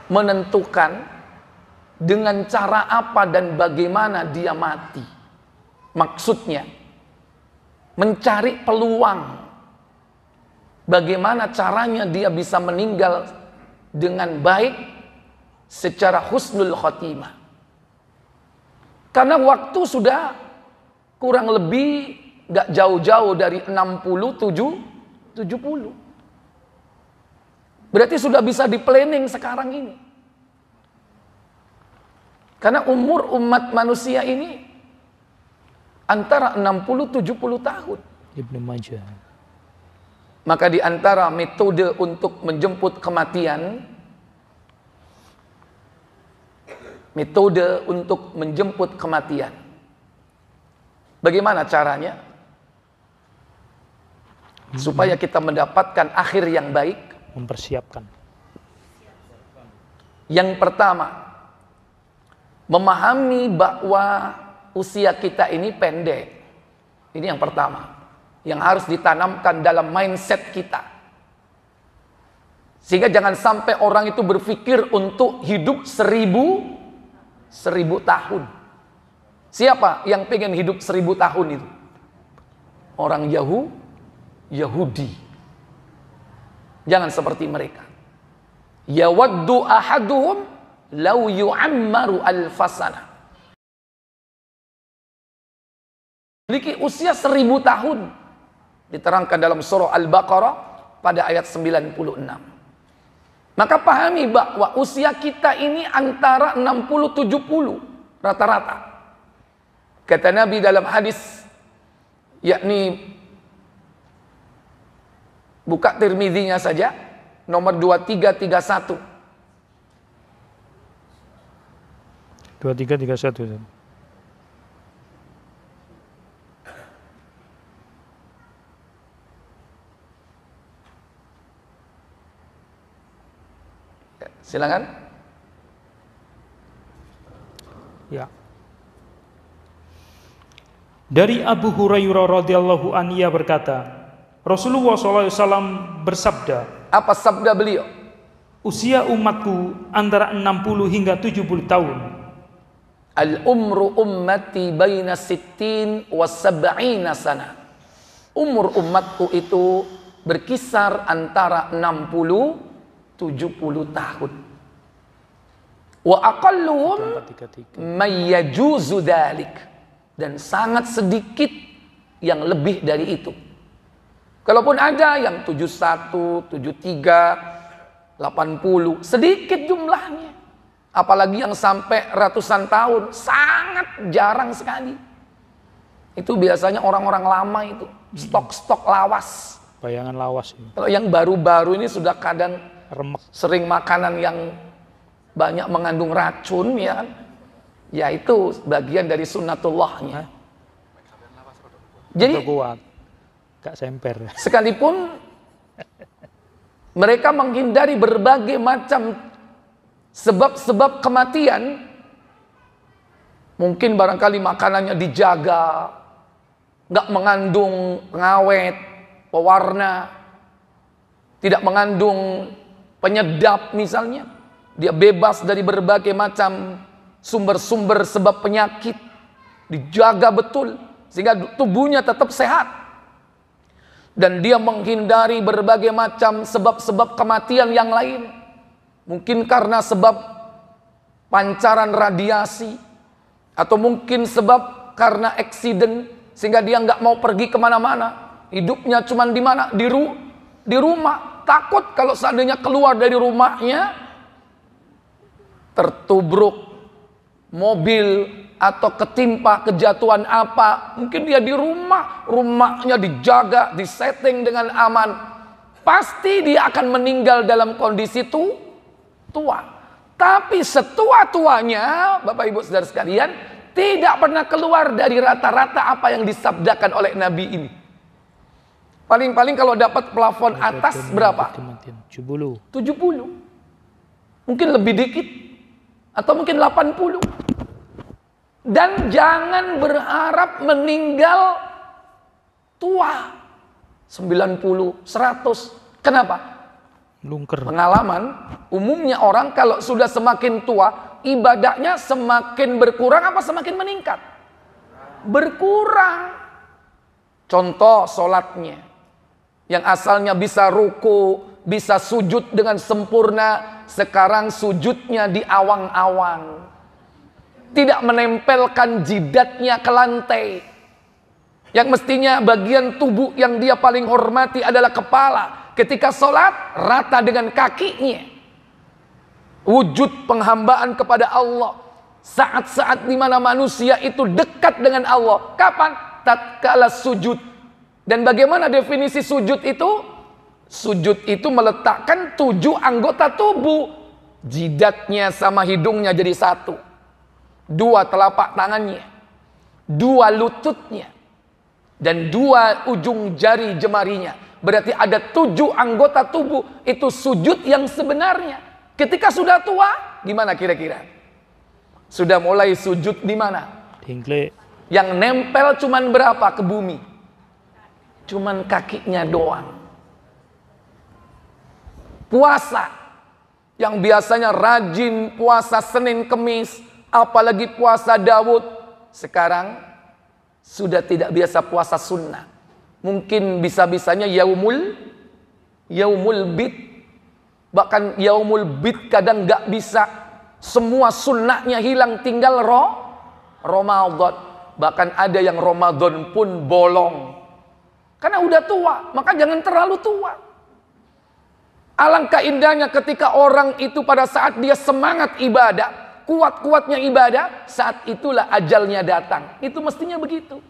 menentukan dengan cara apa dan bagaimana dia mati. Maksudnya mencari peluang bagaimana caranya dia bisa meninggal dengan baik secara husnul khotimah. Karena waktu sudah kurang lebih gak jauh-jauh dari 70. Berarti sudah bisa di planning sekarang ini. Karena umur umat manusia ini antara 60-70 tahun. Ibnu Majah. Maka di antara metode untuk menjemput kematian, bagaimana caranya? Supaya kita mendapatkan akhir yang baik. Mempersiapkan. Yang pertama, memahami bahwa usia kita ini pendek. Ini yang pertama, yang harus ditanamkan dalam mindset kita. Sehingga jangan sampai orang itu berpikir untuk hidup 1000 tahun. Siapa yang pengen hidup 1000 tahun itu? Orang Yahudi. Jangan seperti mereka. Yawaddu ahaduhum law yu'ammaru alfasana. Memiliki usia 1000 tahun. Diterangkan dalam surah Al-Baqarah pada ayat 96. Maka pahami bahwa usia kita ini antara 60-70 rata-rata. Kata Nabi dalam hadis, yakni buka Tirmidzi-nya saja, nomor 2331. 2331. Silakan. Ya. Dari Abu Hurairah radhiyallahu anhu ia berkata, Rasulullah SAW bersabda. Apa sabda beliau? Usia umatku antara 60 hingga 70 tahun. Al-umru ummati baina 60 wa 70 sana. Umur umatku itu berkisar antara 60 70 tahun. Wa aqalluhum mayyajuzu dzalik. Dan sangat sedikit yang lebih dari itu. Kalaupun ada yang 71, 73, 80, sedikit jumlahnya. Apalagi yang sampai ratusan tahun, sangat jarang sekali. Itu biasanya orang-orang lama itu, stok-stok lawas. Bayangan lawas. Kalau yang baru-baru ini sudah kadang Remek. sering makanan yang banyak mengandung racun, ya kan? Ya itu bagian dari sunnatullahnya. Jadi kuat. Gak semper. sekalipun Mereka menghindari berbagai macam sebab-sebab kematian. Mungkin barangkali makanannya dijaga, nggak mengandung pengawet, pewarna, tidak mengandung penyedap misalnya. Dia bebas dari berbagai macam sumber-sumber sebab penyakit. Dijaga betul sehingga tubuhnya tetap sehat. Dan dia menghindari berbagai macam sebab-sebab kematian yang lain. Mungkin karena sebab pancaran radiasi, atau mungkin sebab karena eksiden, sehingga dia nggak mau pergi kemana-mana. Hidupnya cuma di mana? Di rumah. Takut kalau seandainya keluar dari rumahnya tertubruk mobil atau ketimpa kejatuhan apa. Mungkin dia di rumahnya dijaga, disetting dengan aman. Pasti dia akan meninggal dalam kondisi tua. Tapi setua-tuanya, Bapak Ibu Saudara sekalian, tidak pernah keluar dari rata-rata apa yang disabdakan oleh Nabi ini. Paling-paling kalau dapat plafon atas berapa? 70. Mungkin lebih dikit. Atau mungkin 80. Dan jangan berharap meninggal tua. 90, 100. Kenapa? Lungker. Pengalaman, umumnya orang kalau sudah semakin tua, ibadahnya semakin berkurang apa semakin meningkat? Berkurang. Contoh sholatnya. Yang asalnya bisa ruku, bisa sujud dengan sempurna, sekarang sujudnya di awang-awang. Tidak menempelkan jidatnya ke lantai. Yang mestinya bagian tubuh yang dia paling hormati adalah kepala. Ketika sholat, rata dengan kakinya. Wujud penghambaan kepada Allah. Saat-saat di mana manusia itu dekat dengan Allah. Kapan? Tatkala sujud. Dan bagaimana definisi sujud itu? Sujud itu meletakkan 7 anggota tubuh. Jidatnya sama hidungnya jadi satu. 2 telapak tangannya. 2 lututnya. Dan 2 ujung jari jemarinya. Berarti ada 7 anggota tubuh. Itu sujud yang sebenarnya. Ketika sudah tua, gimana kira-kira? Sudah mulai sujud di mana? Dingkle. Yang nempel cuman berapa ke bumi? Cuman kakinya doang. Puasa yang biasanya rajin puasa Senin Kemis, apalagi puasa Daud, sekarang sudah tidak biasa puasa sunnah. Mungkin bisa-bisanya yaumul bid. Bahkan yaumul bid kadang nggak bisa. Semua sunnahnya hilang, tinggal Ramadan. Bahkan ada yang Ramadan pun bolong. Karena udah tua, maka jangan terlalu tua. Alangkah indahnya ketika orang itu pada saat dia semangat ibadah, kuat-kuatnya ibadah, saat itulah ajalnya datang. Itu mestinya begitu.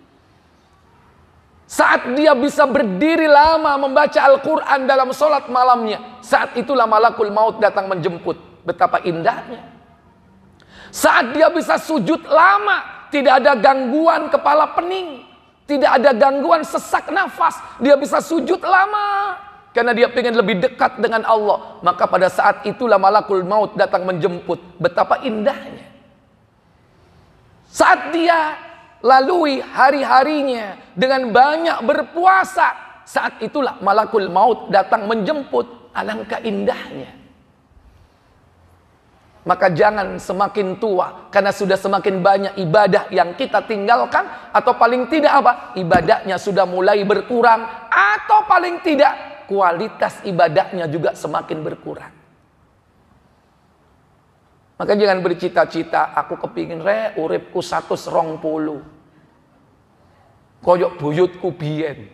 Saat dia bisa berdiri lama membaca Al-Quran dalam sholat malamnya, saat itulah malakul maut datang menjemput. Betapa indahnya. Saat dia bisa sujud lama, tidak ada gangguan kepala pening, tidak ada gangguan sesak nafas, dia bisa sujud lama karena dia ingin lebih dekat dengan Allah. Maka pada saat itulah malakul maut datang menjemput. Betapa indahnya. Saat dia lalui hari-harinya dengan banyak berpuasa, saat itulah malakul maut datang menjemput. Alangkah indahnya. Maka jangan semakin tua karena sudah semakin banyak ibadah yang kita tinggalkan, atau paling tidak apa? Ibadahnya sudah mulai berkurang, atau paling tidak kualitas ibadahnya juga semakin berkurang. Maka jangan bercita-cita aku kepingin uripku 120. Koyok buyutku biyen.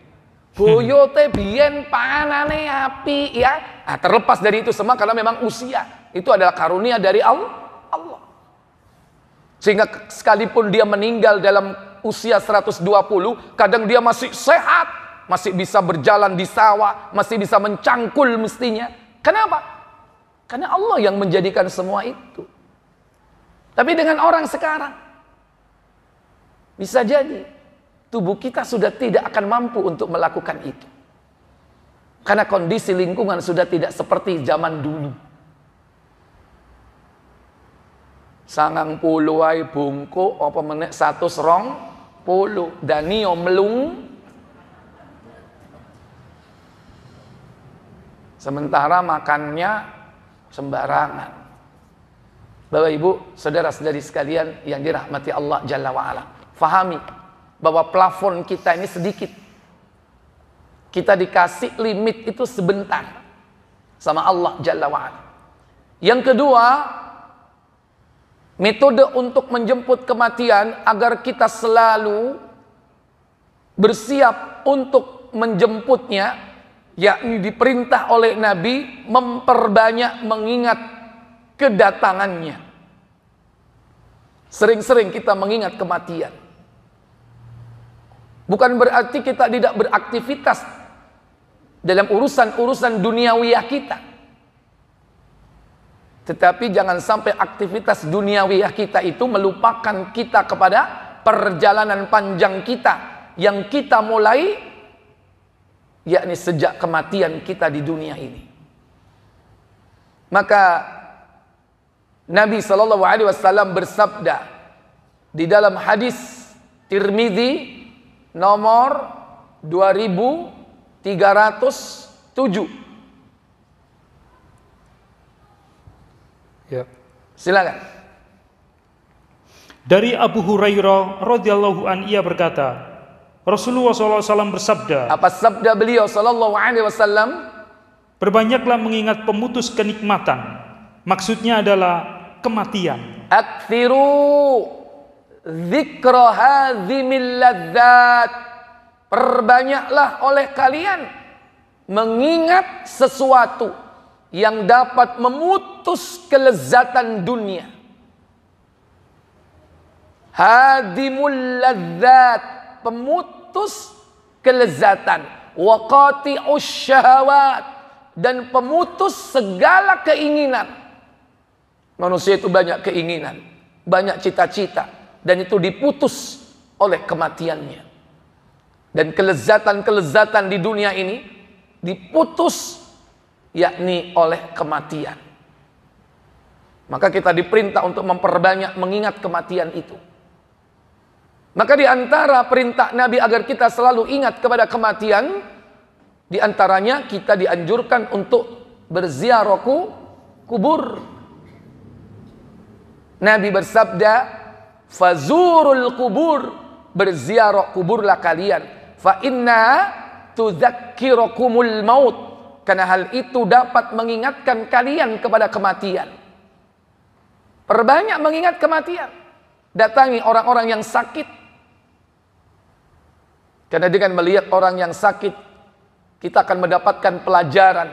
Boyote biyen panane api ya. Nah, terlepas dari itu semua karena memang usia. Itu adalah karunia dari Allah. Sehingga sekalipun dia meninggal dalam usia 120, kadang dia masih sehat, masih bisa berjalan di sawah, masih bisa mencangkul mestinya. Kenapa? Karena Allah yang menjadikan semua itu. Tapi dengan orang sekarang, bisa jadi tubuh kita sudah tidak akan mampu untuk melakukan itu. Karena kondisi lingkungan sudah tidak seperti zaman dulu. Sangang puluh ay bungku apa menit 120 danio melung. Sementara makannya sembarangan. Bapak Ibu, saudara-saudari sekalian yang dirahmati Allah Jalla wa'ala, fahami bahwa plafon kita ini sedikit. Kita dikasih limit itu sebentar sama Allah Jalla wa'ala. Yang kedua, metode untuk menjemput kematian agar kita selalu bersiap untuk menjemputnya, yakni diperintah oleh Nabi memperbanyak mengingat kedatangannya. Sering-sering kita mengingat kematian. Bukan berarti kita tidak beraktivitas dalam urusan-urusan duniawiyah kita. Tetapi jangan sampai aktivitas duniawiyah kita itu melupakan kita kepada perjalanan panjang kita yang kita mulai, yakni sejak kematian kita di dunia ini. Maka Nabi SAW bersabda di dalam hadis Tirmidzi nomor 2307. Ya. Silakan. Dari Abu Hurairah radhiyallahu an, ia berkata, Rasulullah SAW bersabda, Apa sabda beliau sallallahu alaihi wasallam? berbanyaklah mengingat pemutus kenikmatan. Maksudnya adalah kematian. Aktsiru dzikra hadzimil ladzat. Perbanyaklah oleh kalian mengingat sesuatu yang dapat memutus kelezatan dunia. Hadimul ladzat, pemutus kelezatan. Waqati'us syahawat, dan pemutus segala keinginan. Manusia itu banyak keinginan, banyak cita-cita, dan itu diputus oleh kematiannya. Dan kelezatan-kelezatan di dunia ini diputus, yakni oleh kematian. Maka kita diperintah untuk memperbanyak mengingat kematian itu. Maka di antara perintah Nabi agar kita selalu ingat kepada kematian, di antaranya kita dianjurkan untuk berziarah kubur. Nabi bersabda, fazurul kubur, berziarah kuburlah kalian, fa inna tudzakkirakumul maut, karena hal itu dapat mengingatkan kalian kepada kematian. Perbanyak mengingat kematian. Datangi orang-orang yang sakit, karena dengan melihat orang yang sakit, kita akan mendapatkan pelajaran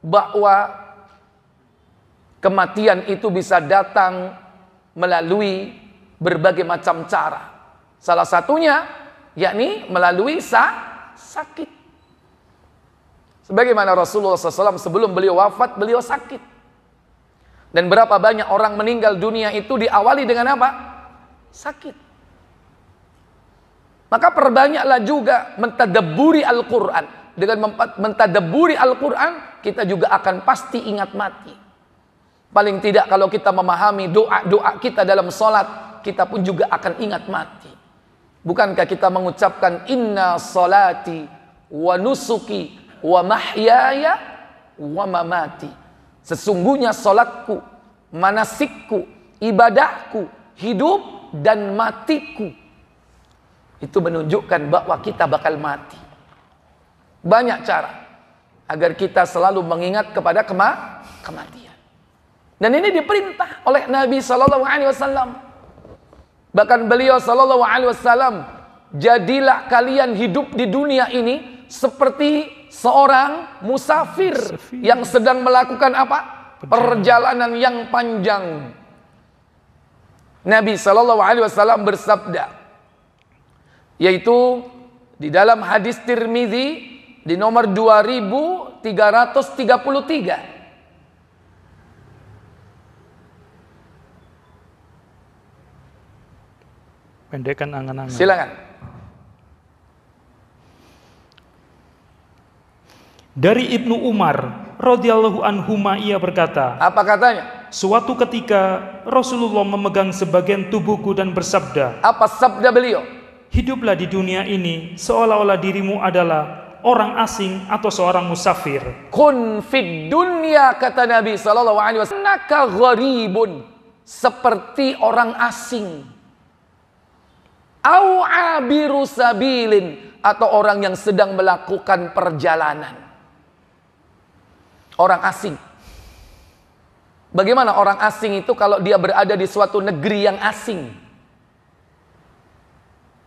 bahwa kematian itu bisa datang melalui berbagai macam cara. Salah satunya yakni melalui sakit. Sebagaimana Rasulullah SAW sebelum beliau wafat, beliau sakit. Dan berapa banyak orang meninggal dunia itu diawali dengan apa? Sakit. Maka perbanyaklah juga mentadabburi Al-Quran. Dengan mentadabburi Al-Quran, kita juga akan pasti ingat mati. Paling tidak kalau kita memahami doa-doa kita dalam sholat, kita pun juga akan ingat mati. Bukankah kita mengucapkan inna salati wa nusuki wa mahyaya wa mamati. Sesungguhnya sholatku, manasikku, ibadahku, hidup dan matiku. Itu menunjukkan bahwa kita bakal mati. Banyak cara agar kita selalu mengingat kepada kematian. Dan ini diperintah oleh Nabi SAW. Bahkan beliau SAW, jadilah kalian hidup di dunia ini seperti seorang musafir yang sedang melakukan apa? Perjalanan yang panjang. Nabi SAW bersabda, yaitu di dalam hadis Tirmidzi di nomor 2333. Pendekkan angan-angan. Silakan. Dari Ibnu Umar radhiyallahu anhuma ia berkata, Apa katanya? suatu ketika Rasulullah memegang sebagian tubuhku dan bersabda, Apa sabda beliau? hiduplah di dunia ini seolah-olah dirimu adalah orang asing atau seorang musafir. Kun fid dunya, kata Nabi sallallahu alaihi wasallam, naka gharibun, seperti orang asing. Au abiru sabilin, atau orang yang sedang melakukan perjalanan. Orang asing. Bagaimana orang asing itu kalau dia berada di suatu negeri yang asing?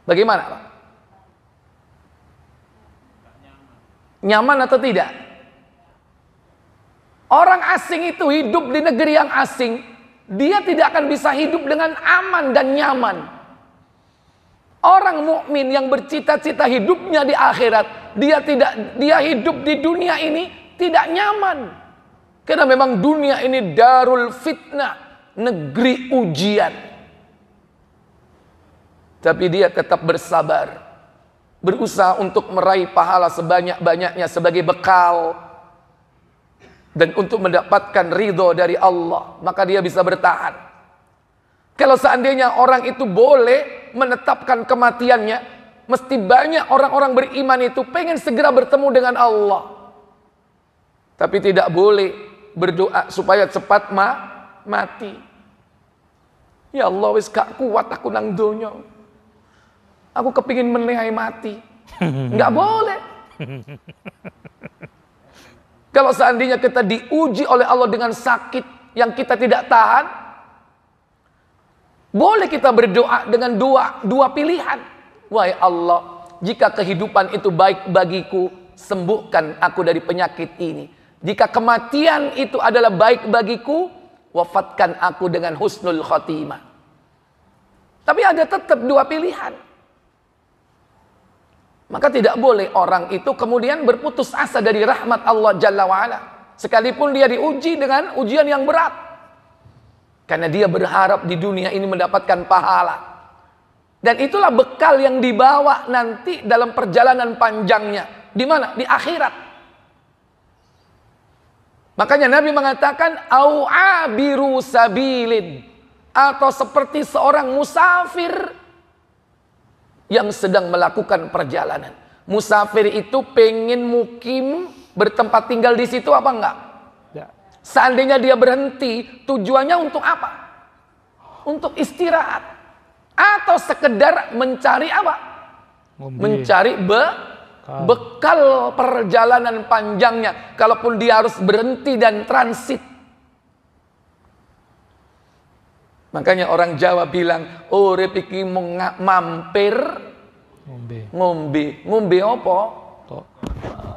Bagaimana, Pak? Nyaman atau tidak? Orang asing itu hidup di negeri yang asing, dia tidak akan bisa hidup dengan aman dan nyaman. Orang mukmin yang bercita-cita hidupnya di akhirat, dia hidup di dunia ini tidak nyaman. Karena memang dunia ini darul fitnah, negeri ujian. Tapi dia tetap bersabar, berusaha untuk meraih pahala sebanyak-banyaknya sebagai bekal dan untuk mendapatkan ridho dari Allah, maka dia bisa bertahan. Kalau seandainya orang itu boleh menetapkan kematiannya, mesti banyak orang-orang beriman itu pengen segera bertemu dengan Allah. Tapi tidak boleh berdoa supaya cepat mati. Ya Allah, wis gak kuat aku nang donya. Aku kepingin menehai mati. Nggak boleh. Kalau seandainya kita diuji oleh Allah dengan sakit yang kita tidak tahan, boleh kita berdoa dengan dua pilihan. Wahai Allah, jika kehidupan itu baik bagiku, sembuhkan aku dari penyakit ini. Jika kematian itu adalah baik bagiku, wafatkan aku dengan husnul khotimah. Tapi ada tetap dua pilihan. Maka tidak boleh orang itu kemudian berputus asa dari rahmat Allah Jalla wa'ala, sekalipun dia diuji dengan ujian yang berat. Karena dia berharap di dunia ini mendapatkan pahala. Dan itulah bekal yang dibawa nanti dalam perjalanan panjangnya. Di mana? Di akhirat. Makanya Nabi mengatakan, au abiru sabilin, atau seperti seorang musafir yang sedang melakukan perjalanan. Musafir itu pengen mukim, bertempat tinggal di situ apa enggak? Ya. Seandainya dia berhenti, tujuannya untuk apa? Untuk istirahat. Atau sekedar mencari apa? Mencari bekal perjalanan panjangnya. Kalaupun dia harus berhenti dan transit. Makanya orang Jawa bilang, urip iki mung mampir ngombe apa?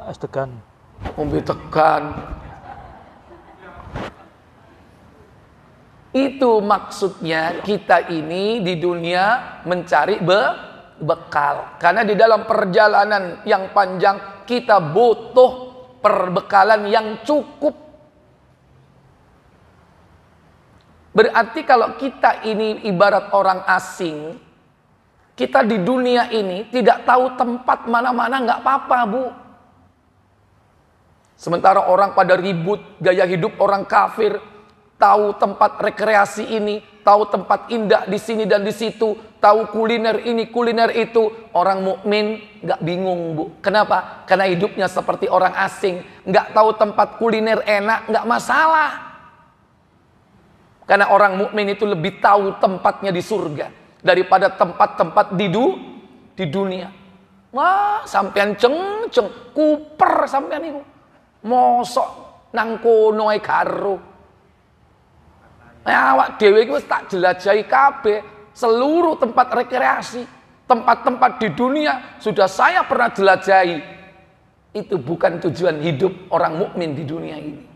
Es tegan. Ngombe tegan. Itu maksudnya kita ini di dunia mencari bekal. Karena di dalam perjalanan yang panjang kita butuh perbekalan yang cukup. Berarti kalau kita ini ibarat orang asing, kita di dunia ini tidak tahu tempat mana-mana, nggak apa-apa, Bu. Sementara orang pada ribut, gaya hidup orang kafir, tahu tempat rekreasi ini, tahu tempat indah di sini dan di situ, tahu kuliner ini, kuliner itu. Orang mukmin nggak bingung, Bu. Kenapa? Karena hidupnya seperti orang asing, nggak tahu tempat kuliner enak, nggak masalah. Karena orang mukmin itu lebih tahu tempatnya di surga daripada tempat-tempat di dunia. Wah, sampean ceng kuper sampean itu. Mosok nang kono ae karo. Awak dhewe iki wis tak jelajahi kabeh seluruh tempat rekreasi, tempat-tempat di dunia sudah saya pernah jelajahi. Itu bukan tujuan hidup orang mukmin di dunia ini.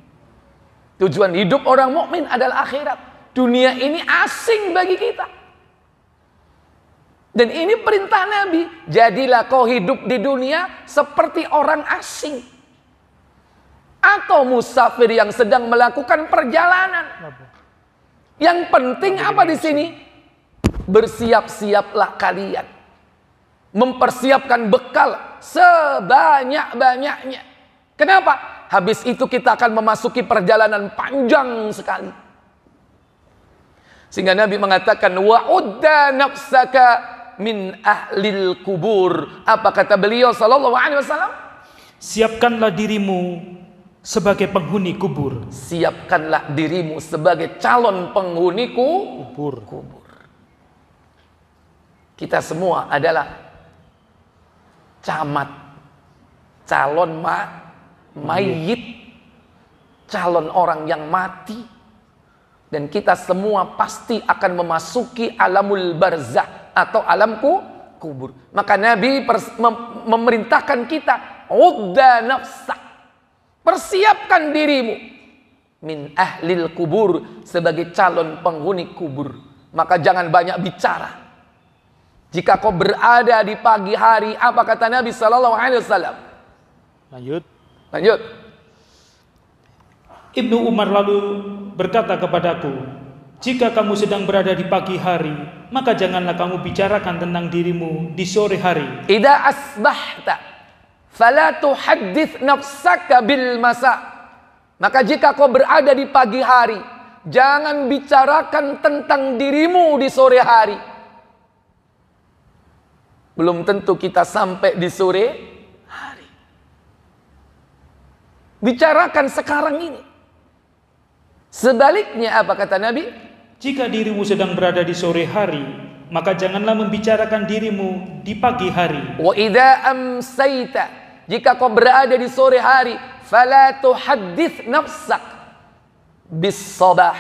Tujuan hidup orang mukmin adalah akhirat. Dunia ini asing bagi kita. Dan ini perintah Nabi. Jadilah kau hidup di dunia seperti orang asing. Atau musafir yang sedang melakukan perjalanan. Yang penting apa di sini? Bersiap-siaplah kalian. Mempersiapkan bekal sebanyak-banyaknya. Kenapa? Habis itu kita akan memasuki perjalanan panjang sekali. Sehingga Nabi mengatakan, wa'udda nafsaka min ahlil kubur. Apa kata beliau sallallahu alaihi wasallam? Siapkanlah dirimu sebagai penghuni kubur. Siapkanlah dirimu sebagai calon penghuni kubur. Kita semua adalah camat, calon mayit, calon orang yang mati. Dan kita semua pasti akan memasuki alamul barzakh atau alam kubur. Maka Nabi memerintahkan kita, udda nafsak, persiapkan dirimu min ahlil kubur, sebagai calon penghuni kubur. Maka jangan banyak bicara. Jika kau berada di pagi hari, apa kata Nabi sallallahu alaihi wasallam? Lanjut. Ibnu Umar lalu berkata kepadaku, jika kamu sedang berada di pagi hari, maka janganlah kamu bicarakan tentang dirimu di sore hari. Idza asbahta fala tuhaddits nafsaka bil masa. Maka jika kau berada di pagi hari, jangan bicarakan tentang dirimu di sore hari. Belum tentu kita sampai di sore hari. Bicarakan sekarang ini. Sebaliknya apa kata Nabi? Jika dirimu sedang berada di sore hari, maka janganlah membicarakan dirimu di pagi hari. Wa idza amsayta, jika kau berada di sore hari, fala tuhaddits nafsak bis sabah,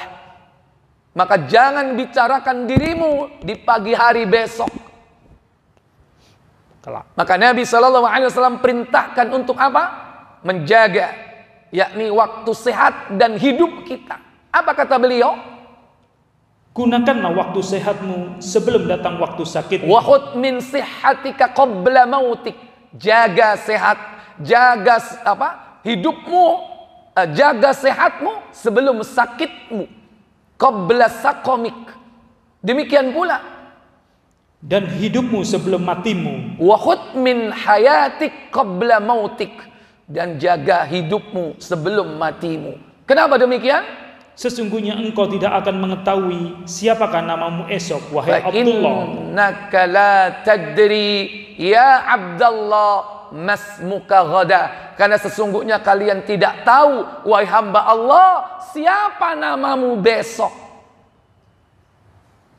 maka jangan bicarakan dirimu di pagi hari besok. Maka Nabi sallallahu alaihi wasallam perintahkan untuk apa? Menjaga, yakni waktu sehat dan hidup kita. Apa kata beliau? Gunakanlah waktu sehatmu sebelum datang waktu sakit. Wa khudh min sihhatika qabla mautik. Jaga sehat, jaga hidupmu, jaga sehatmu sebelum sakitmu. Qabla saqamik. Demikian pula, dan hidupmu sebelum matimu. Wa khudh min hayatik qabla mautik. Dan jaga hidupmu sebelum matimu. Kenapa demikian? Sesungguhnya engkau tidak akan mengetahui siapakah namamu esok, wahai Abdullah. Innaka la tadri ya Abdullah masmuka ghada. Karena sesungguhnya kalian tidak tahu, wahai hamba Allah, siapa namamu besok.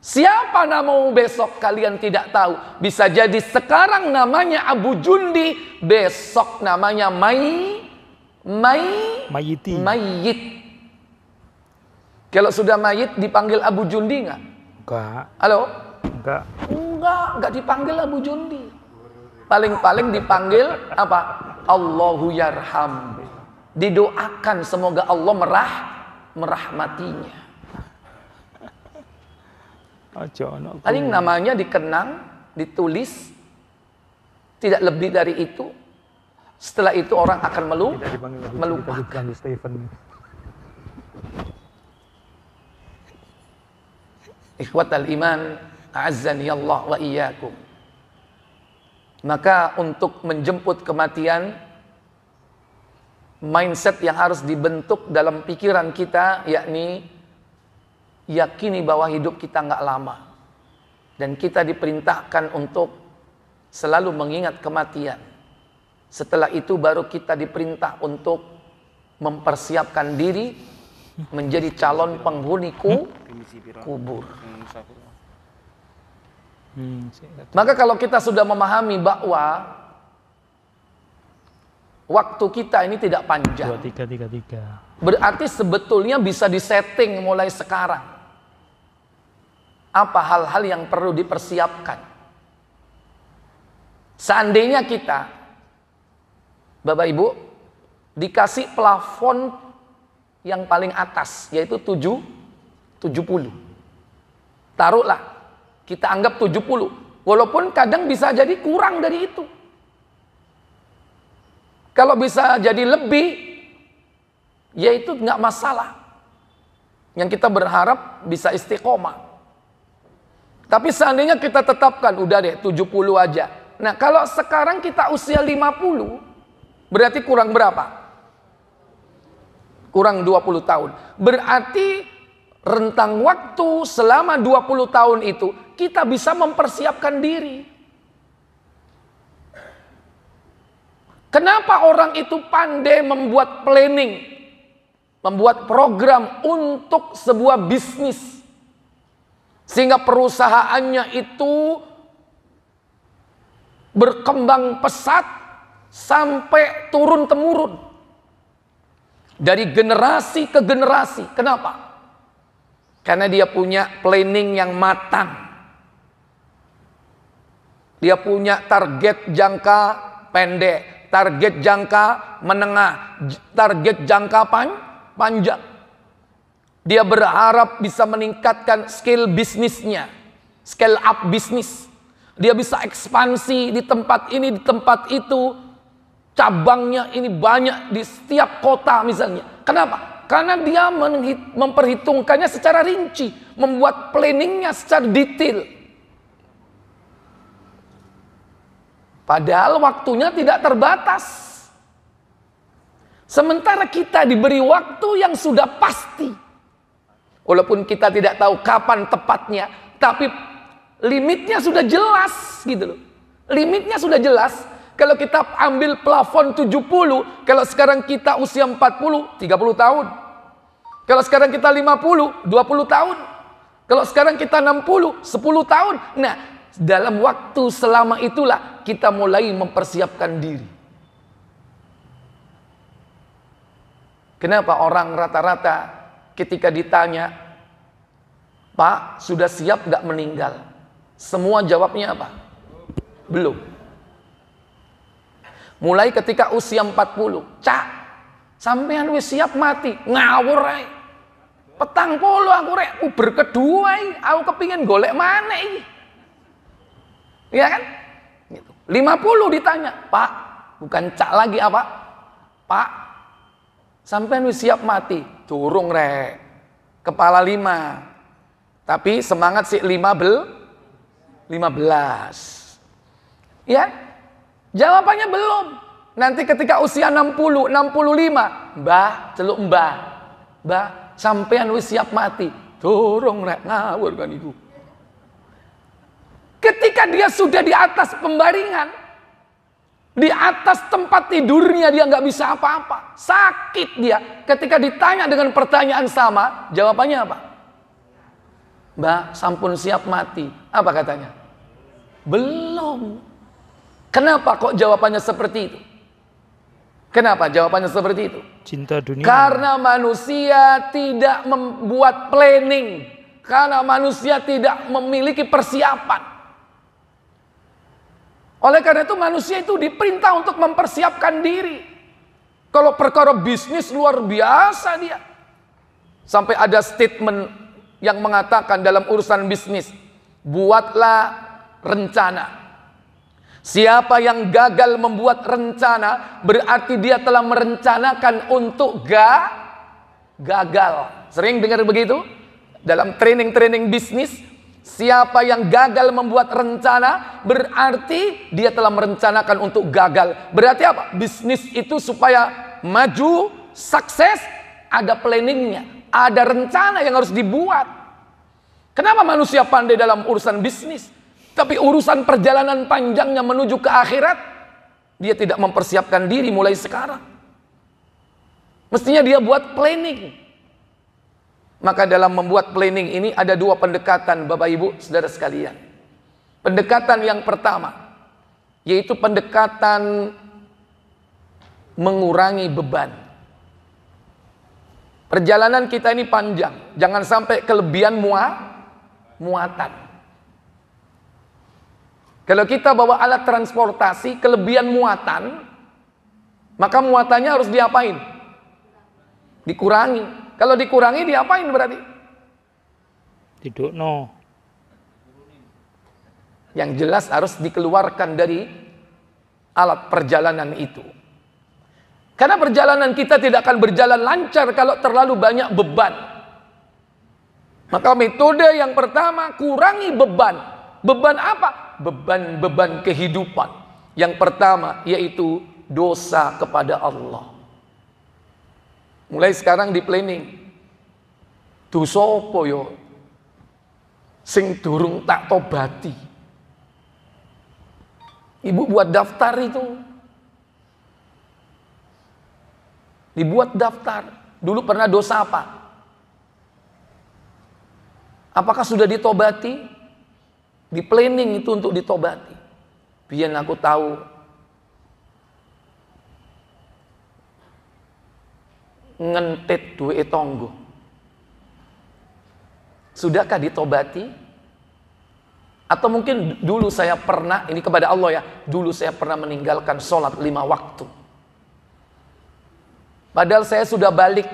Siapa namamu besok kalian tidak tahu. Bisa jadi sekarang namanya Abu Jundi, besok namanya mayit. Kalau sudah mayit dipanggil Abu Jundi enggak? Enggak. Halo? Enggak dipanggil Abu Jundi. Paling-paling dipanggil apa? Allahu yarham. Didoakan semoga Allah merahmatinya. Paling namanya dikenang, ditulis, tidak lebih dari itu. Setelah itu orang akan melupakan. Ikhwatal iman, a'azzani Allah wa iyyakum. Maka untuk menjemput kematian, mindset yang harus dibentuk dalam pikiran kita, yakni yakini bahwa hidup kita nggak lama. Dan kita diperintahkan untuk selalu mengingat kematian. Setelah itu baru kita diperintah untuk mempersiapkan diri menjadi calon penghuni kubur. Maka kalau kita sudah memahami bahwa waktu kita ini tidak panjang, 2333, berarti sebetulnya bisa disetting mulai sekarang. Apa hal-hal yang perlu dipersiapkan? Seandainya kita, Bapak Ibu, dikasih plafon yang paling atas, yaitu 70. Taruhlah, kita anggap 70. Walaupun kadang bisa jadi kurang dari itu. Kalau bisa jadi lebih, yaitu nggak masalah. Yang kita berharap bisa istiqomah. Tapi seandainya kita tetapkan, udah deh 70 aja. Nah kalau sekarang kita usia 50, berarti kurang berapa? kurang 20 tahun. Berarti rentang waktu selama 20 tahun itu kita bisa mempersiapkan diri. Kenapa orang itu pandai membuat planning, membuat program untuk sebuah bisnis, sehingga perusahaannya itu berkembang pesat sampai turun-temurun dari generasi ke generasi. Kenapa? Karena dia punya planning yang matang. Dia punya target jangka pendek, target jangka menengah, target jangka panjang. Dia berharap bisa meningkatkan skill bisnisnya, scale up bisnis. Dia bisa ekspansi di tempat ini, di tempat itu. Cabangnya ini banyak di setiap kota misalnya. Kenapa? Karena dia memperhitungkannya secara rinci, membuat planningnya secara detail. Padahal waktunya tidak terbatas. Sementara kita diberi waktu yang sudah pasti. Walaupun kita tidak tahu kapan tepatnya, tapi limitnya sudah jelas gitu loh. Limitnya sudah jelas. Kalau kita ambil plafon 70, kalau sekarang kita usia 40, 30 tahun. Kalau sekarang kita 50, 20 tahun. Kalau sekarang kita 60, 10 tahun. Nah, dalam waktu selama itulah kita mulai mempersiapkan diri. Kenapa orang rata-rata ketika ditanya, Pak, sudah siap gak meninggal? Semua jawabnya apa? Belum. Mulai ketika usia 40, Cak, sampean wis siap mati? Ngawur ae. Petang polo aku rek uber kedua iki, aku kepingin golek maneh iki. Iya kan? Gitu. 50 ditanya, Pak, bukan Cak lagi apa? Pak, sampean wis siap mati? Durung rek. Kepala 5. Tapi semangat sih 15. Ya? Jawabannya belum. Nanti ketika usia 60, 65, Mbah, celuk Mbah. Mbah, sampean wis siap mati. Durung rek, ngawur kan iku. Ketika dia sudah di atas pembaringan, di atas tempat tidurnya dia nggak bisa apa-apa, sakit dia. Ketika ditanya dengan pertanyaan sama, jawabannya apa? Mbah, sampun siap mati. Apa katanya? Belum. Kenapa kok jawabannya seperti itu? Kenapa jawabannya seperti itu? Cinta dunia. Karena manusia tidak membuat planning. Karena manusia tidak memiliki persiapan. Oleh karena itu manusia itu diperintah untuk mempersiapkan diri. Kalau perkara bisnis luar biasa dia. Sampai ada statement yang mengatakan dalam urusan bisnis, buatlah rencana. Siapa yang gagal membuat rencana, berarti dia telah merencanakan untuk gagal. Sering dengar begitu? Dalam training-training bisnis, siapa yang gagal membuat rencana, berarti dia telah merencanakan untuk gagal. Berarti apa? Bisnis itu supaya maju, sukses, ada planningnya, ada rencana yang harus dibuat. Kenapa manusia pandai dalam urusan bisnis? Tapi urusan perjalanan panjangnya menuju ke akhirat, dia tidak mempersiapkan diri mulai sekarang. Mestinya dia buat planning. Maka dalam membuat planning ini ada dua pendekatan, Bapak Ibu, saudara sekalian. Pendekatan yang pertama, yaitu pendekatan mengurangi beban. Perjalanan kita ini panjang, jangan sampai kelebihan muatan. Kalau kita bawa alat transportasi kelebihan muatan, maka muatannya harus diapain? Dikurangi. Kalau dikurangi diapain berarti? Tidukno. Yang jelas harus dikeluarkan dari alat perjalanan itu. Karena perjalanan kita tidak akan berjalan lancar kalau terlalu banyak beban. Maka metode yang pertama, kurangi beban. Beban apa? Beban-beban kehidupan. Yang pertama yaitu dosa kepada Allah. Mulai sekarang di planning. Dosa apa yo sing durung tak tobati? Ibu buat daftar itu. Dibuat daftar. Dulu pernah dosa apa? Apakah sudah ditobati? Di planning itu untuk ditobati. Biar aku tahu. Ngentit duit tonggo. Sudahkah ditobati? Atau mungkin dulu saya pernah, ini kepada Allah ya, dulu saya pernah meninggalkan sholat 5 waktu. Padahal saya sudah balik.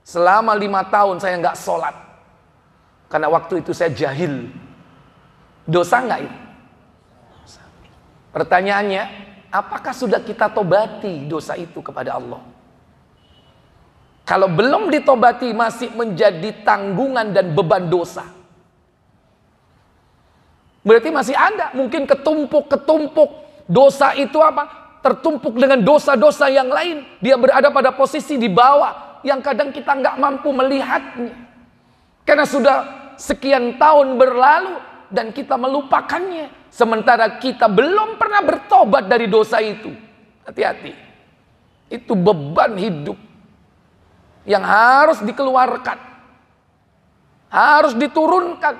Selama 5 tahun saya nggak sholat. Karena waktu itu saya jahil. Dosa nggak itu? Pertanyaannya, apakah sudah kita tobati dosa itu kepada Allah? Kalau belum ditobati masih menjadi tanggungan dan beban dosa. Berarti masih ada mungkin ketumpuk-ketumpuk dosa itu apa? Tertumpuk dengan dosa-dosa yang lain. Dia berada pada posisi di bawah yang kadang kita nggak mampu melihatnya. Karena sudah sekian tahun berlalu dan kita melupakannya. Sementara kita belum pernah bertobat dari dosa itu. Hati-hati. Itu beban hidup yang harus dikeluarkan. Harus diturunkan.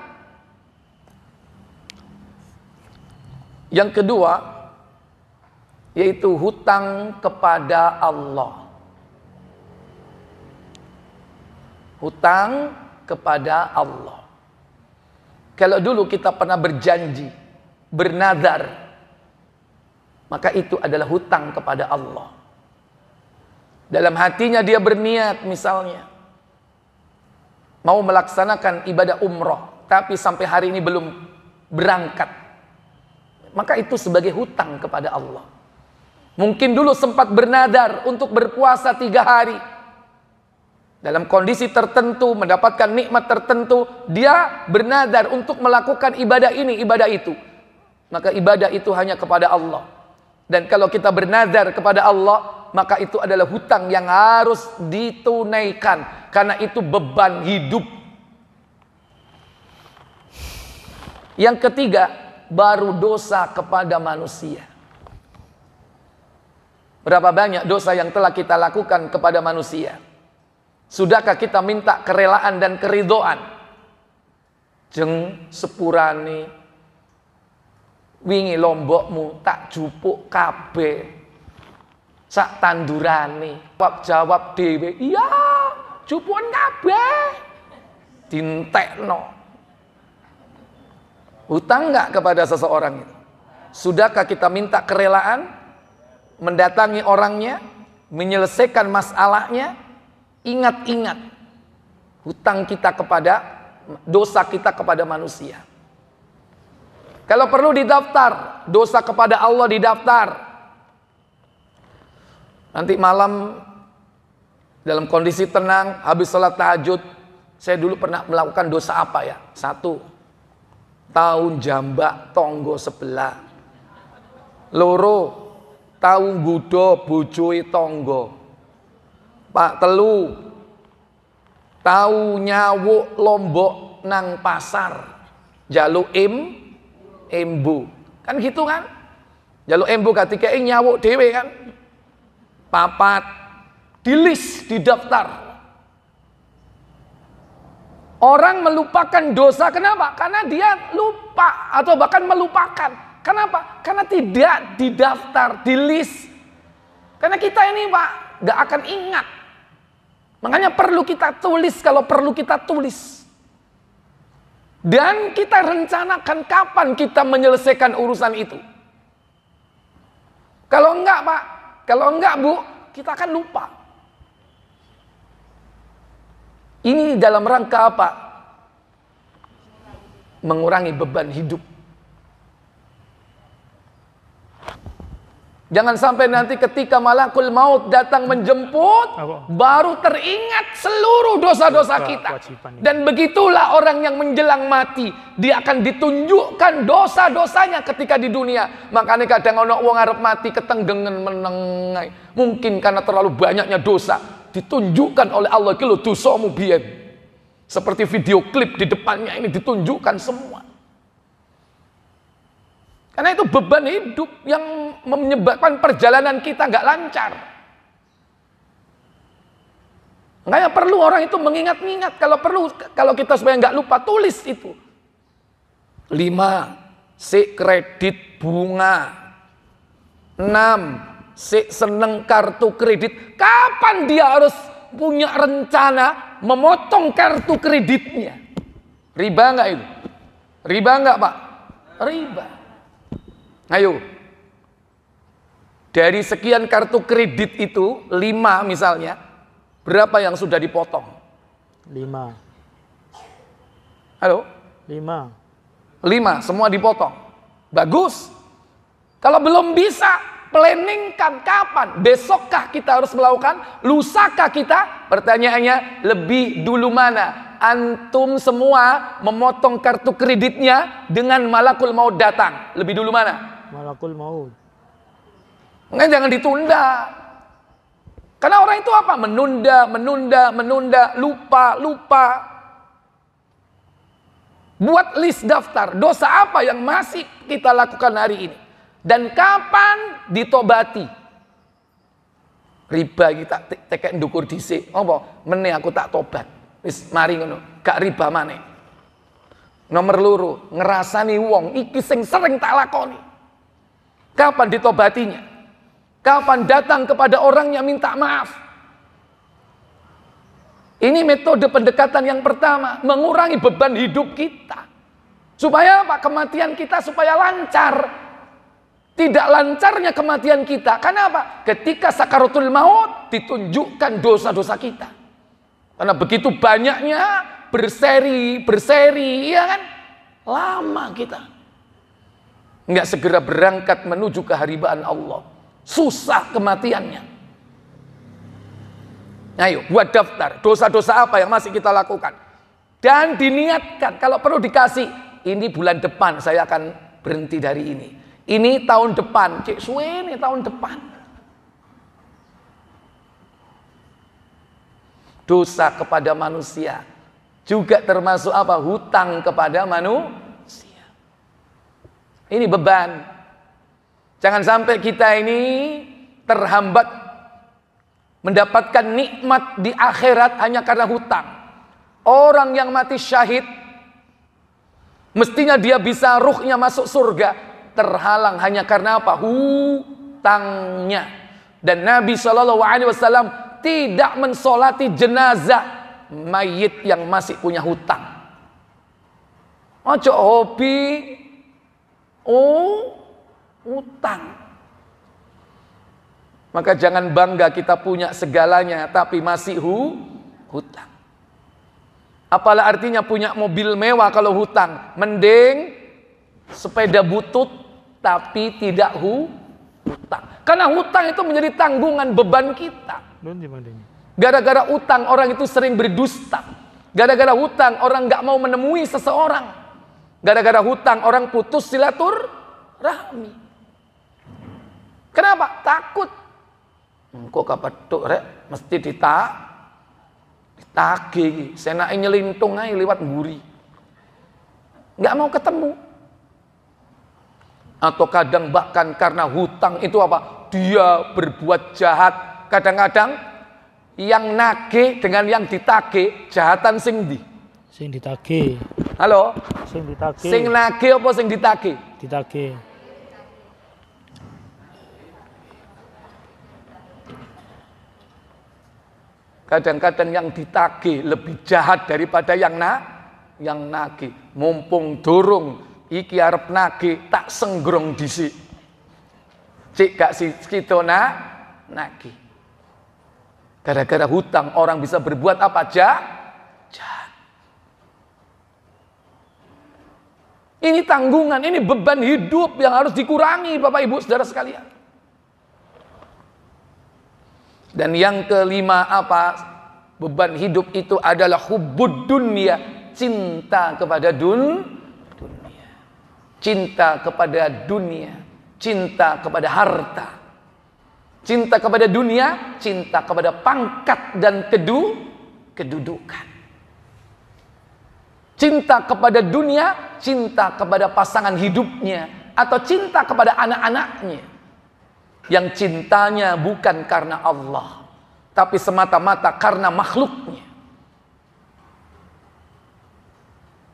Yang kedua, yaitu hutang kepada Allah. Hutang kepada Allah. Kalau dulu kita pernah berjanji, bernazar, maka itu adalah hutang kepada Allah. Dalam hatinya dia berniat misalnya mau melaksanakan ibadah umroh, tapi sampai hari ini belum berangkat. Maka itu sebagai hutang kepada Allah. Mungkin dulu sempat bernadar untuk berpuasa 3 hari. Dalam kondisi tertentu, mendapatkan nikmat tertentu, dia bernadar untuk melakukan ibadah ini, ibadah itu. Maka ibadah itu hanya kepada Allah. Dan kalau kita bernadar kepada Allah, maka itu adalah hutang yang harus ditunaikan. Karena itu beban hidup. Yang ketiga, baru dosa kepada manusia. Berapa banyak dosa yang telah kita lakukan kepada manusia? Sudahkah kita minta kerelaan dan keridhaan? Jeng sepurane wingi lombokmu tak jupuk kabeh sak tandurane. Jawab dhewe, iya jupukan kabeh dintekno. Hutang nggak kepada seseorang itu? Sudahkah kita minta kerelaan, mendatangi orangnya, menyelesaikan masalahnya? Ingat-ingat hutang kita kepada, dosa kita kepada manusia. Kalau perlu didaftar, dosa kepada Allah didaftar. Nanti malam dalam kondisi tenang, habis sholat tahajud, saya dulu pernah melakukan dosa apa ya? 1, tahun jambak tonggo sebelah. 2, tahun gudo bojoi tonggo. 3, tahu nyawuk lombok nang pasar jaluk embu kan gitu kan, jaluk embu ketika nyawuk dewe kan. 4, dilis di daftar. Orang melupakan dosa, kenapa? Karena dia lupa atau bahkan melupakan. Kenapa? Karena tidak didaftar, dilis. Karena kita ini Pak gak akan ingat. Makanya perlu kita tulis, kalau perlu kita tulis. Dan kita rencanakan kapan kita menyelesaikan urusan itu. Kalau enggak Pak, kalau enggak Bu, kita akan lupa. Ini dalam rangka apa? Mengurangi beban hidup. Jangan sampai nanti ketika malakul maut datang menjemput, baru teringat seluruh dosa-dosa kita. Dan begitulah orang yang menjelang mati, dia akan ditunjukkan dosa-dosanya ketika di dunia. Makanya kadang ono wong arep mati ketenggengen menengai. Mungkin karena terlalu banyaknya dosa. ditunjukkan oleh Allah iki lho dosamu biyen. Seperti video klip di depannya ini ditunjukkan semua. Karena itu beban hidup yang menyebabkan perjalanan kita nggak lancar. Makanya perlu orang itu mengingat-ingat, kalau kita supaya nggak lupa, tulis itu. 5. Si kredit bunga. 6. Si seneng kartu kredit. Kapan dia harus punya rencana memotong kartu kreditnya? Riba nggak itu? Riba nggak, Pak? Riba. Ayo. Dari sekian kartu kredit itu, 5 misalnya, berapa yang sudah dipotong? 5. Halo? 5. 5, semua dipotong. Bagus. Kalau belum bisa, planningkan kapan? Besokkah kita harus melakukan? Lusakah kita? Pertanyaannya, lebih dulu mana? Antum semua memotong kartu kreditnya dengan malakul maut datang. Lebih dulu mana? Malakul maut. Enggak, jangan ditunda. Karena orang itu apa? Menunda, lupa. Buat list daftar, dosa apa yang masih kita lakukan hari ini? Dan kapan ditobati? Riba kita tekek ndukur dhisik. Apa? Meneh aku tak tobat. Wis mari ngono, gak riba maneh. Nomor loro, ngerasani wong iki sing sering tak lakoni. Kapan ditobatinya? Kapan datang kepada orangnya minta maaf? Ini metode pendekatan yang pertama, mengurangi beban hidup kita. Supaya apa? Kematian kita supaya lancar. Tidak lancarnya kematian kita. Karena apa? Ketika sakaratul maut ditunjukkan dosa-dosa kita. Karena begitu banyaknya berseri, ya kan? Lama kita. Enggak segera berangkat menuju keharibaan Allah. Susah kematiannya. Ayo, buat daftar. Dosa-dosa apa yang masih kita lakukan. Dan diniatkan, kalau perlu dikasih. Ini bulan depan saya akan berhenti dari ini. Ini tahun depan. Cek suwe nih tahun depan. Dosa kepada manusia. Juga termasuk apa? Hutang kepada manusia. Ini beban. Jangan sampai kita ini terhambat mendapatkan nikmat di akhirat hanya karena hutang. Orang yang mati syahid, mestinya dia bisa ruhnya masuk surga, terhalang hanya karena apa? Hutangnya. Dan Nabi SAW tidak mensolati jenazah mayit yang masih punya hutang. Ojo hobi, hutang. Maka jangan bangga kita punya segalanya tapi masih hutang. Apalah artinya punya mobil mewah kalau hutang? Mending sepeda butut tapi tidak hutang. Karena hutang itu menjadi tanggungan beban kita. Gara-gara hutang orang itu sering berdusta. Gara-gara hutang orang nggak mau menemui seseorang. Gara-gara hutang orang putus silaturahmi. Kenapa? Takut. Kok kapeduk rek mesti ditagih. Senake nyelintung ae liwat mburi. Nggak mau ketemu. Atau kadang bahkan karena hutang itu apa? Dia berbuat jahat. Kadang-kadang yang nagih dengan yang ditagih jahatan sing ndi? Sing ditagih. Halo? Sing ditagih. Sing nagih apa sing ditagih? Ditagih. Kadang-kadang yang ditagih lebih jahat daripada yang nagih. Mumpung durung iki arep nagih tak senggrong dhisik. Cik gak kita nagih. Gara-gara hutang orang bisa berbuat apa aja? Jahat. Ini tanggungan, ini beban hidup yang harus dikurangi Bapak Ibu Saudara sekalian. Dan yang kelima apa? Beban hidup itu adalah hubbud dunya, cinta kepada dunia. Cinta kepada dunia, cinta kepada harta. Cinta kepada dunia, cinta kepada pangkat dan kedudukan. Cinta kepada dunia, cinta kepada pasangan hidupnya, atau cinta kepada anak-anaknya. Yang cintanya bukan karena Allah, tapi semata-mata karena makhluknya.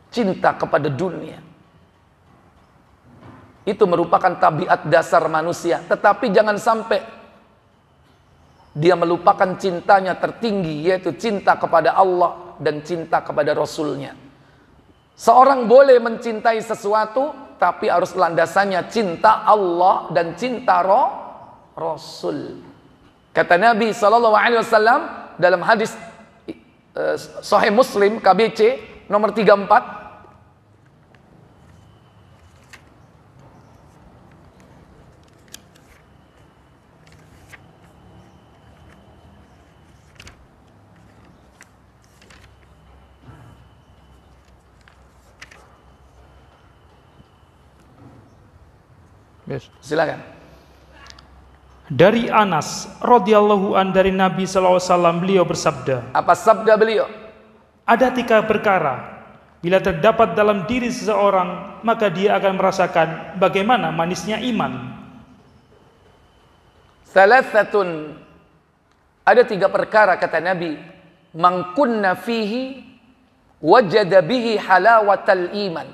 Cinta kepada dunia itu merupakan tabiat dasar manusia, tetapi jangan sampai dia melupakan cintanya tertinggi, yaitu cinta kepada Allah dan cinta kepada Rasulnya. Seorang boleh mencintai sesuatu, tapi harus landasannya cinta Allah dan cinta Rasul. Kata Nabi SAW dalam hadis Sahih Muslim KBC nomor 34, silakan. Dari Anas radhiyallahu an dari Nabi SAW, beliau bersabda. Apa sabda beliau? Ada 3 perkara, bila terdapat dalam diri seseorang, maka dia akan merasakan bagaimana manisnya iman. Salasatun, ada 3 perkara kata Nabi, man kunna fihi wajada bihi halawatal iman.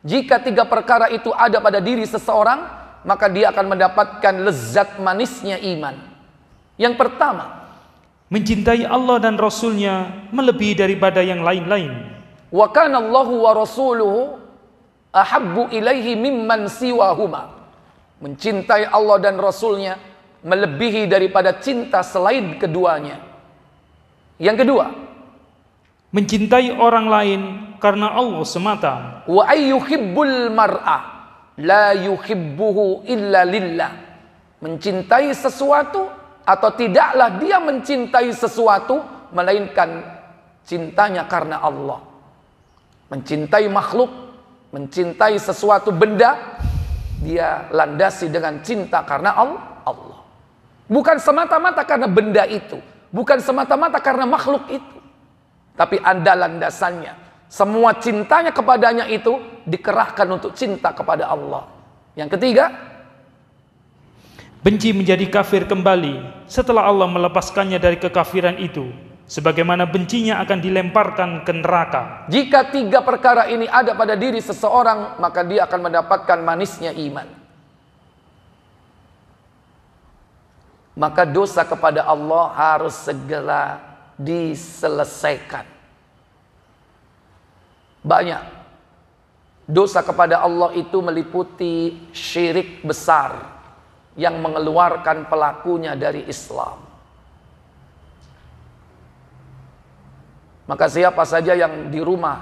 Jika 3 perkara itu ada pada diri seseorang, maka dia akan mendapatkan lezat manisnya iman. Yang pertama, mencintai Allah dan Rasulnya melebihi daripada yang lain-lain. Wa kana Allahu wa rasuluhu ahabbu ilaihi mimman siwahuma. Mencintai Allah dan Rasulnya melebihi daripada cinta selain keduanya. Yang kedua, mencintai orang lain karena Allah semata. Wa ayyuhibbul mar'a la yuhibbuhu illa lillah. Mencintai sesuatu atau tidaklah dia mencintai sesuatu melainkan cintanya karena Allah. Mencintai makhluk, mencintai sesuatu benda, dia landasi dengan cinta karena Allah. Bukan semata-mata karena benda itu, bukan semata-mata karena makhluk itu, tapi ada landasannya. Semua cintanya kepadanya itu dikerahkan untuk cinta kepada Allah. Yang ketiga, benci menjadi kafir kembali setelah Allah melepaskannya dari kekafiran itu, sebagaimana bencinya akan dilemparkan ke neraka. Jika 3 perkara ini ada pada diri seseorang, maka dia akan mendapatkan manisnya iman. Maka dosa kepada Allah harus segera diselesaikan. Banyak dosa kepada Allah itu meliputi syirik besar yang mengeluarkan pelakunya dari Islam. Maka siapa saja yang di rumah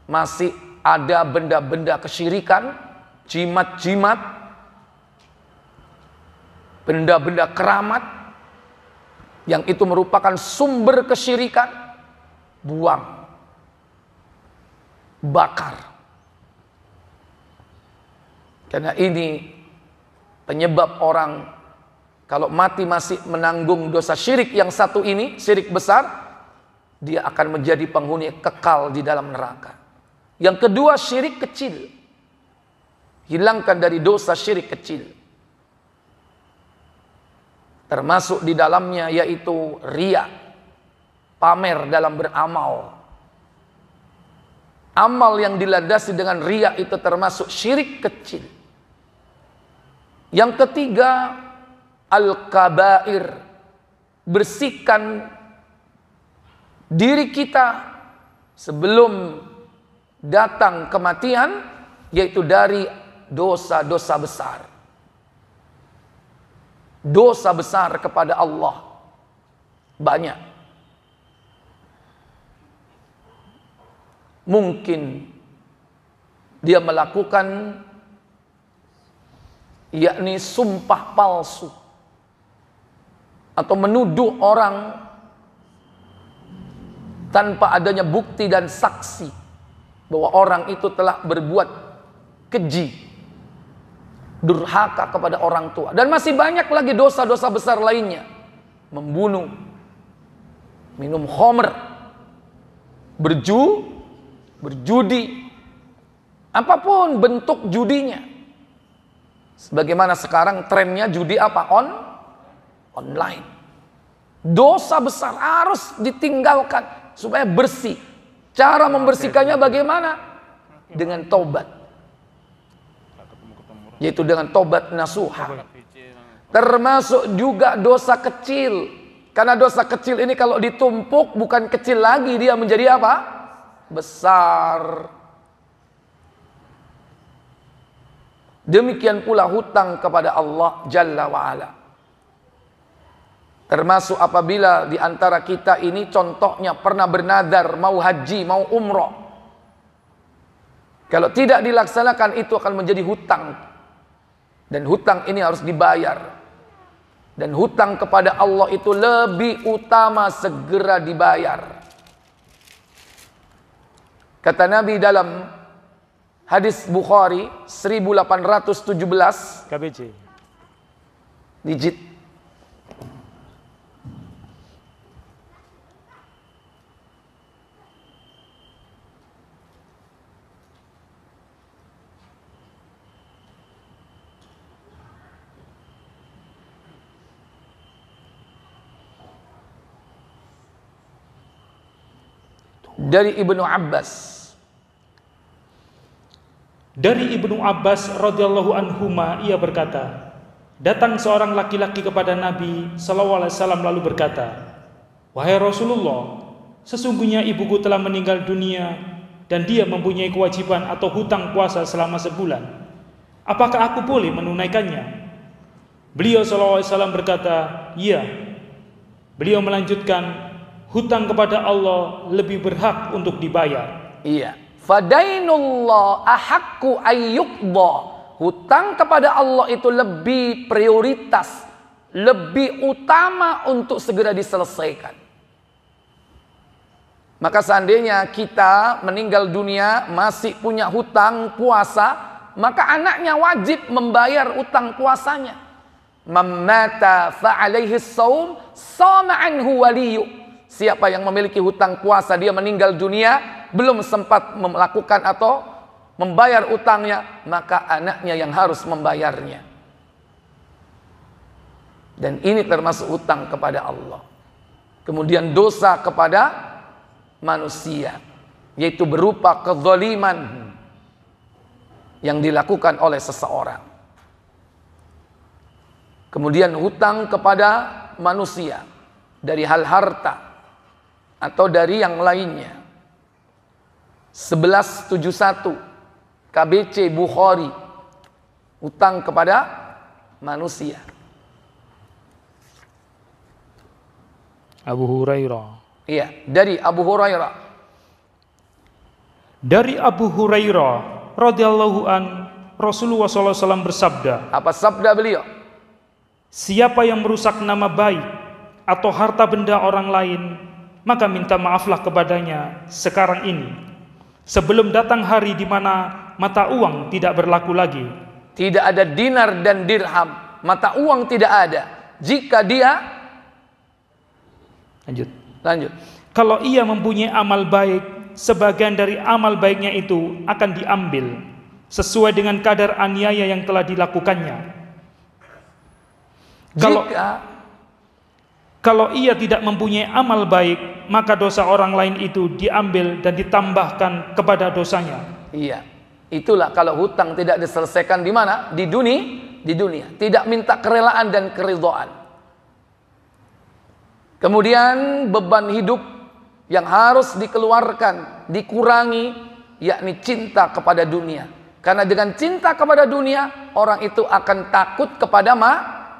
masih ada benda-benda kesyirikan, jimat-jimat, benda-benda keramat yang itu merupakan sumber kesyirikan, buang, bakar. Karena ini penyebab orang kalau mati masih menanggung dosa syirik yang satu ini, syirik besar, dia akan menjadi penghuni kekal di dalam neraka. Yang kedua, syirik kecil. Hilangkan dari dosa syirik kecil. Termasuk di dalamnya yaitu riya, pamer dalam beramal. Amal yang dilandasi dengan riya itu termasuk syirik kecil. Yang ketiga, al-kabair. Bersihkan diri kita sebelum datang kematian, yaitu dari dosa-dosa besar. Dosa besar kepada Allah banyak. Mungkin dia melakukan yakni sumpah palsu atau menuduh orang tanpa adanya bukti dan saksi bahwa orang itu telah berbuat keji, durhaka kepada orang tua, dan masih banyak lagi dosa-dosa besar lainnya. Membunuh, minum khamr, berjudi, apapun bentuk judinya. Sebagaimana sekarang trennya judi apa? Online. Dosa besar harus ditinggalkan supaya bersih. Cara membersihkannya bagaimana? Dengan taubat, yaitu dengan taubat nasuha. Termasuk juga dosa kecil, karena dosa kecil ini kalau ditumpuk bukan kecil lagi, dia menjadi apa? Besar. Demikian pula hutang kepada Allah Jalla wa'ala. Termasuk apabila di antara kita ini contohnya pernah bernadar mau haji, mau umroh, kalau tidak dilaksanakan itu akan menjadi hutang, dan hutang ini harus dibayar. Dan hutang kepada Allah itu lebih utama segera dibayar. Kata Nabi dalam hadis Bukhari 1817 KBC digit, dari Ibnu Abbas. Dari Ibnu Abbas radhiyallahu anhuma, ia berkata, datang seorang laki-laki kepada Nabi sallallahu alaihi wasallam lalu berkata, wahai Rasulullah, sesungguhnya ibuku telah meninggal dunia dan dia mempunyai kewajiban atau hutang puasa selama sebulan. Apakah aku boleh menunaikannya? Beliau sallallahu alaihi wasallam berkata, iya. Beliau melanjutkan, hutang kepada Allah lebih berhak untuk dibayar. Iya. Fadainullah ahaqqu ayyuqda. Hutang kepada Allah itu lebih prioritas, lebih utama untuk segera diselesaikan. Maka seandainya kita meninggal dunia masih punya hutang puasa, maka anaknya wajib membayar hutang puasanya. Mamata fa'alaihi shaum sama anhu waliyu. Siapa yang memiliki hutang puasa, dia meninggal dunia belum sempat melakukan atau membayar utangnya, maka anaknya yang harus membayarnya. Dan ini termasuk hutang kepada Allah. Kemudian dosa kepada manusia, yaitu berupa kezaliman yang dilakukan oleh seseorang. Kemudian hutang kepada manusia dari hal harta atau dari yang lainnya. 1171 KBC Bukhari, hutang kepada manusia. Abu Hurairah. Iya, dari Abu Hurairah. Dari Abu Hurairah radhiyallahu an, Rasulullah SAW bersabda, Apa sabda beliau? siapa yang merusak nama baik atau harta benda orang lain, maka minta maaflah kepadanya sekarang ini, sebelum datang hari di mana mata uang tidak berlaku lagi. Tidak ada dinar dan dirham, mata uang tidak ada. Jika dia lanjut. Kalau ia mempunyai amal baik, sebagian dari amal baiknya itu akan diambil sesuai dengan kadar aniaya yang telah dilakukannya. Kalau ia tidak mempunyai amal baik, maka dosa orang lain itu diambil dan ditambahkan kepada dosanya. Iya, itulah kalau hutang tidak diselesaikan di mana? Di dunia. Tidak minta kerelaan dan keridhaan. Kemudian beban hidup yang harus dikeluarkan, dikurangi, yakni cinta kepada dunia. Karena dengan cinta kepada dunia, orang itu akan takut kepada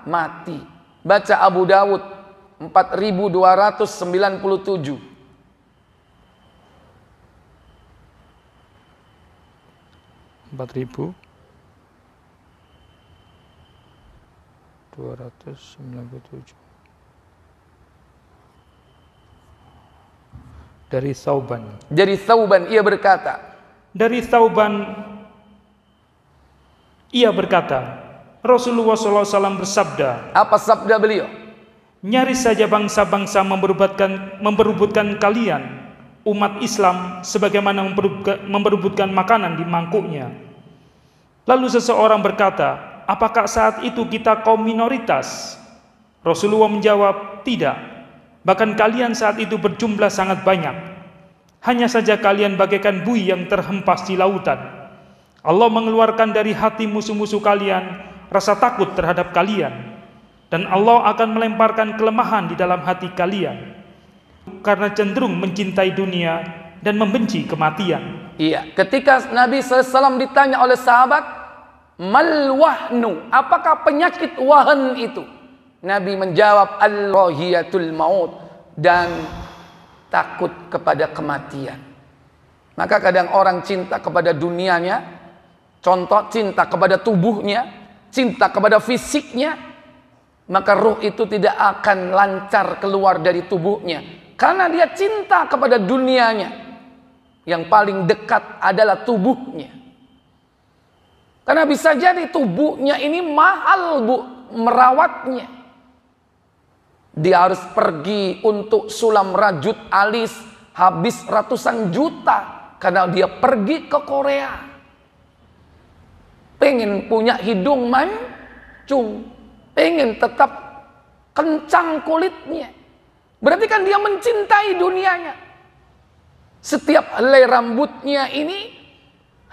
mati. Baca Abu Dawud 4297. Dari Thauban. Dari Thauban ia berkata. Dari Thauban ia berkata, Rasulullah SAW bersabda, Apa sabda beliau? nyaris saja bangsa-bangsa memperebutkan kalian, umat Islam, sebagaimana memperebutkan makanan di mangkuknya. Lalu seseorang berkata, apakah saat itu kita kaum minoritas? Rasulullah menjawab, tidak. Bahkan kalian saat itu berjumlah sangat banyak. Hanya saja kalian bagaikan buih yang terhempas di lautan. Allah mengeluarkan dari hati musuh-musuh kalian rasa takut terhadap kalian, dan Allah akan melemparkan kelemahan di dalam hati kalian karena cenderung mencintai dunia dan membenci kematian. Iya, ketika Nabi SAW ditanya oleh sahabat, mal wahnu, apakah penyakit wahan itu? Nabi menjawab, al-rahiyatul maut, dan takut kepada kematian. Maka kadang orang cinta kepada dunianya, contoh cinta kepada tubuhnya, cinta kepada fisiknya, maka ruh itu tidak akan lancar keluar dari tubuhnya, karena dia cinta kepada dunianya. Yang paling dekat adalah tubuhnya. Karena bisa jadi tubuhnya ini mahal, Bu, merawatnya. Dia harus pergi untuk sulam rajut alis, habis ratusan juta karena dia pergi ke Korea. Pengen punya hidung mancung, pengen tetap kencang kulitnya. Berarti kan dia mencintai dunianya. Setiap helai rambutnya ini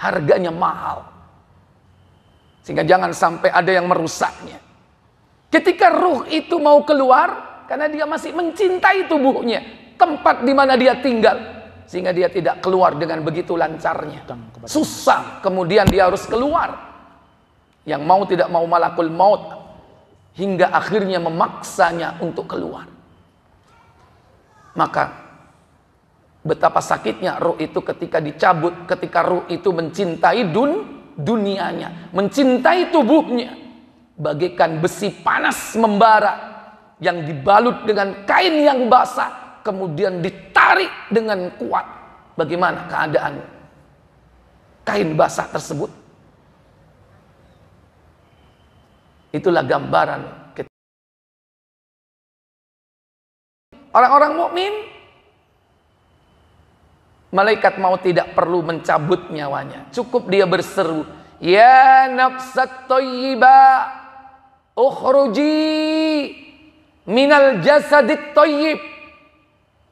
harganya mahal, sehingga jangan sampai ada yang merusaknya. Ketika ruh itu mau keluar, karena dia masih mencintai tubuhnya, tempat di mana dia tinggal, sehingga dia tidak keluar dengan begitu lancarnya. Susah, kemudian dia harus keluar. Yang mau tidak mau malakul maut, hingga akhirnya memaksanya untuk keluar. Maka betapa sakitnya ruh itu ketika dicabut, ketika ruh itu mencintai dunianya, mencintai tubuhnya, bagaikan besi panas membara yang dibalut dengan kain yang basah, kemudian ditarik dengan kuat. Bagaimana keadaan kain basah tersebut? Itulah gambaran orang-orang mukmin. Malaikat maut tidak perlu mencabut nyawanya, cukup dia berseru, ya nafsat thayyibah ukhruji minal jasadit thayyib.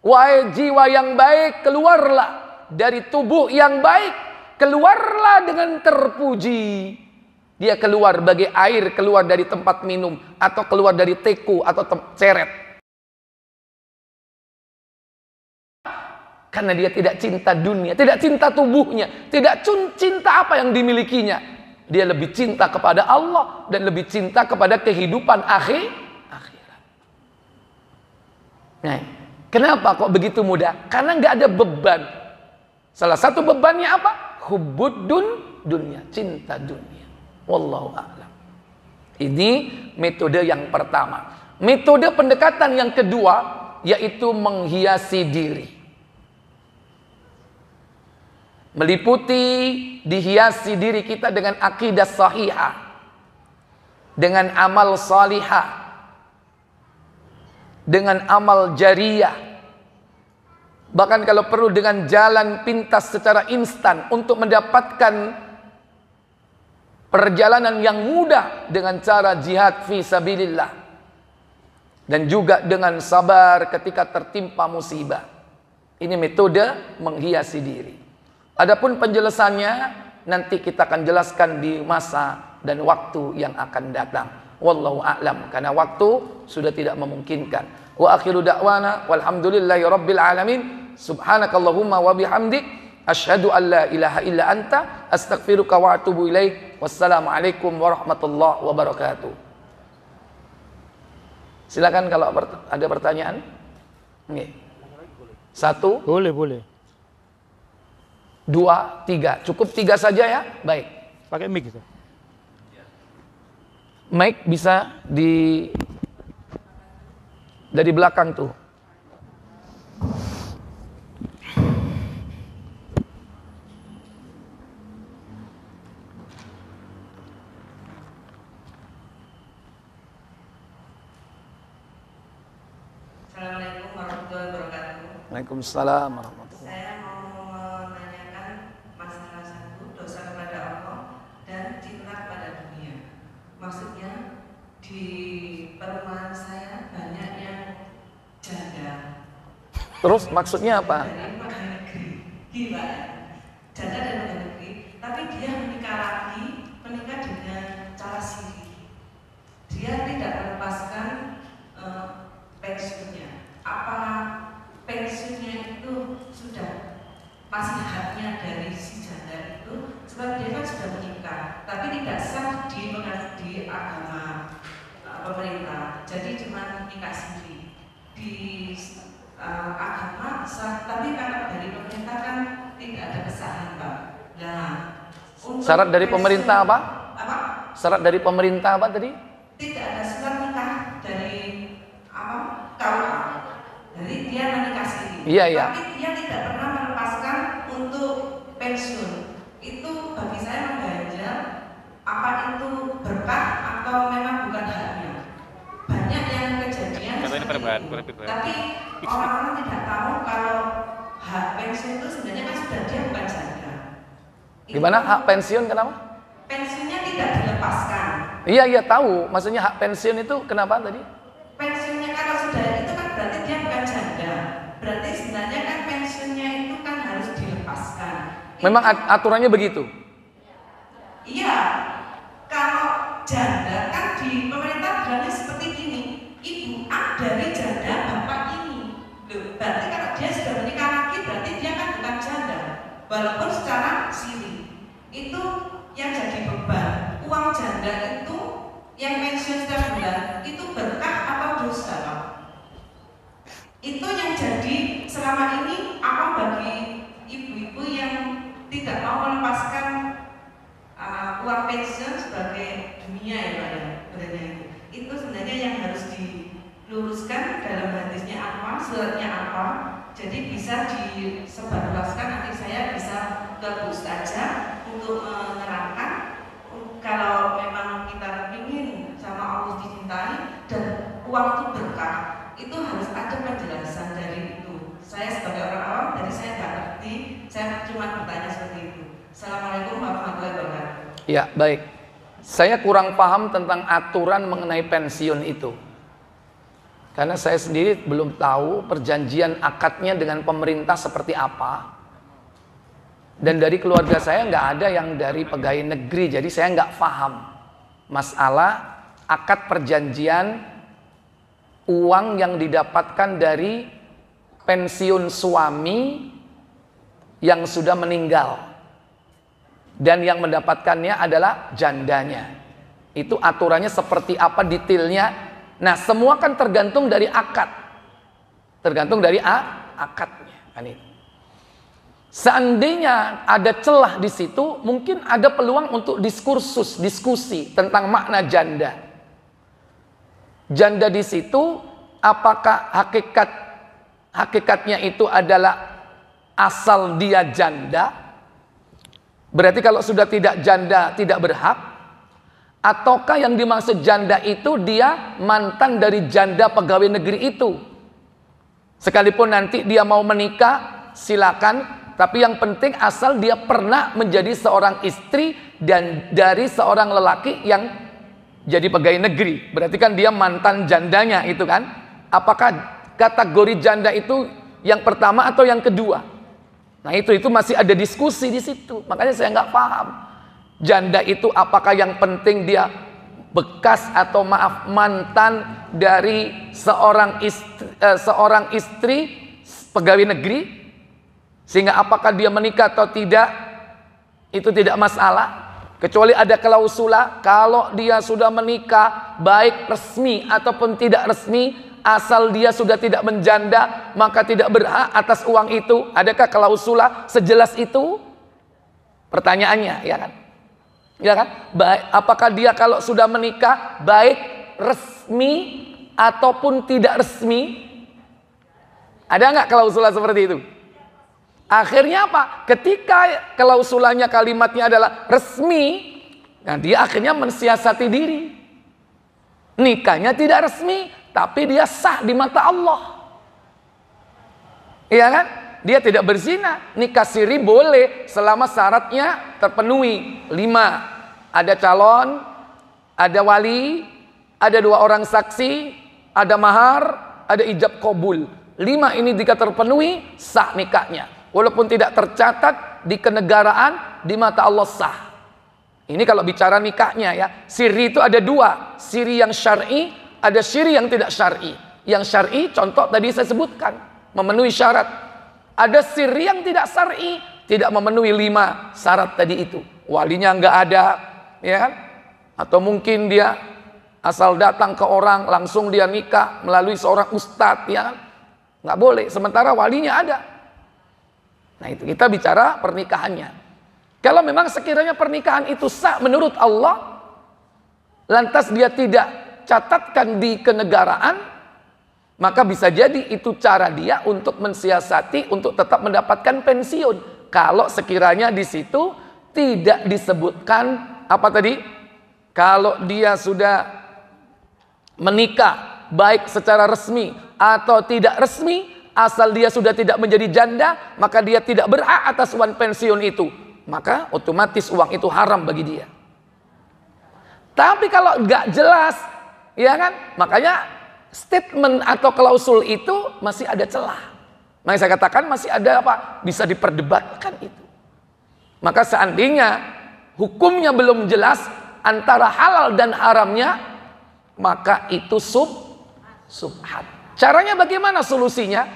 Wahai jiwa yang baik, keluarlah dari tubuh yang baik, keluarlah dengan terpuji. Dia keluar bagai air keluar dari tempat minum, atau keluar dari teku atau ceret. Karena dia tidak cinta dunia, tidak cinta tubuhnya, tidak cinta apa yang dimilikinya. Dia lebih cinta kepada Allah dan lebih cinta kepada kehidupan akhirat. Nah, kenapa kok begitu mudah? Karena nggak ada beban. Salah satu bebannya apa? Hubbudun dunia, cinta dunia. Wallahu a'lam. Ini metode yang pertama. Metode pendekatan yang kedua yaitu menghiasi diri. Meliputi dihiasi diri kita dengan akidah sahihah, dengan amal salihah, dengan amal jariyah, bahkan kalau perlu dengan jalan pintas secara instan untuk mendapatkan perjalanan yang mudah dengan cara jihad fi sabilillah, dan juga dengan sabar ketika tertimpa musibah. Ini metode menghiasi diri. Adapun penjelasannya nanti kita akan jelaskan di masa dan waktu yang akan datang. Wallahu a'lam, karena waktu sudah tidak memungkinkan. Wa akhiru da'wana walhamdulillahi rabbil alamin. Subhanakallahumma wa bihamdik, asyhadu an la ilaha illa anta, astaghfiruka wa atubu ilaik. Wassalamualaikum warahmatullahi wabarakatuh. Silakan kalau ada pertanyaan. Nih. 1, Boleh. 2, 3. Cukup 3 saja ya? Baik. Pakai mic gitu. Mic bisa dari belakang tuh. Waalaikumsalam warahmatullahi. Saya mau menanyakan masalah satu, dosa kepada Allah dan cinta kepada dunia. Maksudnya di perumahan saya banyak yang janda. Terus maksudnya apa? Dari pegawai negeri, gila ya. Janda dari pegawai negeri, tapi dia menikah lagi, menikah dengan cara siri. Dia tidak melepaskan pensiunnya. Apa pensiunnya itu sudah masih haknya dari si janda itu? Sebab dia kan sudah menikah, tapi tidak sah di agama pemerintah. Jadi cuma nikah siri. Di agama sah, tapi kalau dari pemerintah kan tidak ada kesahan, Pak. Nah, Syarat dari pemerintah apa? Apa? Syarat dari pemerintah apa tadi? Tidak ada surat nikah dari apa? KUA. Jadi dia menikah sendiri. Iya, iya. Tapi dia tidak pernah melepaskan untuk pensiun. Itu bagi saya mengganjal. Apa itu berkah atau memang bukan haknya? Banyak yang kejadian seperti itu. Tapi orang-orang tidak tahu kalau hak pensiun itu sebenarnya kan sudah dia bukan janda. Gimana hak pensiun kenapa? Pensiunnya tidak dilepaskan. Iya iya tahu. Maksudnya hak pensiun itu kenapa tadi? Pensiunnya kalau sudah itu kan berarti dia bukan janda. Berarti sebenarnya kan pensiunnya itu kan harus dilepaskan. Memang aturannya begitu. Iya. Kalau janda kan di pemerintah bilangnya seperti gini. Ibu A dari janda bapak ini. Loh, berarti kalau dia sudah menikah lagi berarti dia kan bukan janda. Walaupun secara siri. Itu yang jadi beban. Uang janda itu yang pensiun setiap bulan itu berkah atau dosa, Pak? Itu yang jadi selama ini apa bagi ibu-ibu yang tidak mau melepaskan uang pensiun sebagai dunia ya, Pak ya, sebenarnya itu sebenarnya yang harus diluruskan dalam hadisnya apa, suratnya apa, jadi bisa disebarluaskan. Nanti saya bisa ke Ustazah untuk menerangkan kalau memang kita ingin sama Allah dicintai dan uang itu berkah, itu harus ada penjelasan dari itu. Saya sebagai orang awam, jadi saya nggak ngerti, saya cuma bertanya seperti itu. Assalamualaikum warahmatullahi wabarakatuh. Ya baik. Saya kurang paham tentang aturan mengenai pensiun itu. Karena saya sendiri belum tahu perjanjian akadnya dengan pemerintah seperti apa. Dan dari keluarga saya nggak ada yang dari pegawai negeri, jadi saya nggak paham masalah akad perjanjian uang yang didapatkan dari pensiun suami yang sudah meninggal dan yang mendapatkannya adalah jandanya. Itu aturannya seperti apa detailnya. Nah semua kan tergantung dari akad, tergantung dari akadnya kan itu. Seandainya ada celah di situ, mungkin ada peluang untuk diskusi tentang makna janda. Janda di situ, apakah hakikatnya itu adalah asal dia janda? Berarti kalau sudah tidak janda, tidak berhak? Ataukah yang dimaksud janda itu dia mantan dari janda pegawai negeri itu? Sekalipun nanti dia mau menikah, silakan. Tapi yang penting asal dia pernah menjadi seorang istri dan dari seorang lelaki yang jadi pegawai negeri. Berarti kan dia mantan jandanya itu kan. Apakah kategori janda itu yang pertama atau yang kedua? Nah itu masih ada diskusi di situ. Makanya saya nggak paham. Janda itu apakah yang penting dia bekas atau mantan dari seorang istri pegawai negeri? Sehingga apakah dia menikah atau tidak, itu tidak masalah. Kecuali ada klausula, kalau dia sudah menikah, baik resmi ataupun tidak resmi, asal dia sudah tidak menjanda, maka tidak berhak atas uang itu. Adakah klausula sejelas itu? Pertanyaannya, ya kan? Ya kan? Baik, apakah dia kalau sudah menikah, baik resmi ataupun tidak resmi? Ada nggak klausula seperti itu? Akhirnya apa? Ketika klausulanya kalimatnya adalah resmi, nah dia akhirnya mensiasati diri. Nikahnya tidak resmi, tapi dia sah di mata Allah. Iya kan? Dia tidak berzina. Nikah siri boleh selama syaratnya terpenuhi. 5. Ada calon, ada wali, ada 2 orang saksi, ada mahar, ada ijab kabul. 5 ini jika terpenuhi, sah nikahnya. Walaupun tidak tercatat di kenegaraan, di mata Allah sah. Ini kalau bicara nikahnya ya. Siri itu ada 2. Siri yang syar'i, ada siri yang tidak syar'i. Yang syar'i contoh tadi saya sebutkan, memenuhi syarat. Ada siri yang tidak syar'i, tidak memenuhi 5 syarat tadi itu. Walinya nggak ada, ya kan? Atau mungkin dia asal datang ke orang langsung dia nikah melalui seorang ustadz, ya kan? Nggak boleh. Sementara walinya ada. Nah itu kita bicara pernikahannya. Kalau memang sekiranya pernikahan itu sah menurut Allah, lantas dia tidak catatkan di kenegaraan, maka bisa jadi itu cara dia untuk mensiasati untuk tetap mendapatkan pensiun. Kalau sekiranya di situ tidak disebutkan apa tadi? Kalau dia sudah menikah baik secara resmi atau tidak resmi, asal dia sudah tidak menjadi janda, maka dia tidak berhak atas uang pensiun itu. Maka otomatis uang itu haram bagi dia. Tapi kalau nggak jelas, ya kan? Makanya statement atau klausul itu masih ada celah. Makanya saya katakan masih ada apa? Bisa diperdebatkan itu. Maka seandainya hukumnya belum jelas antara halal dan haramnya, maka itu subhat. Caranya bagaimana solusinya?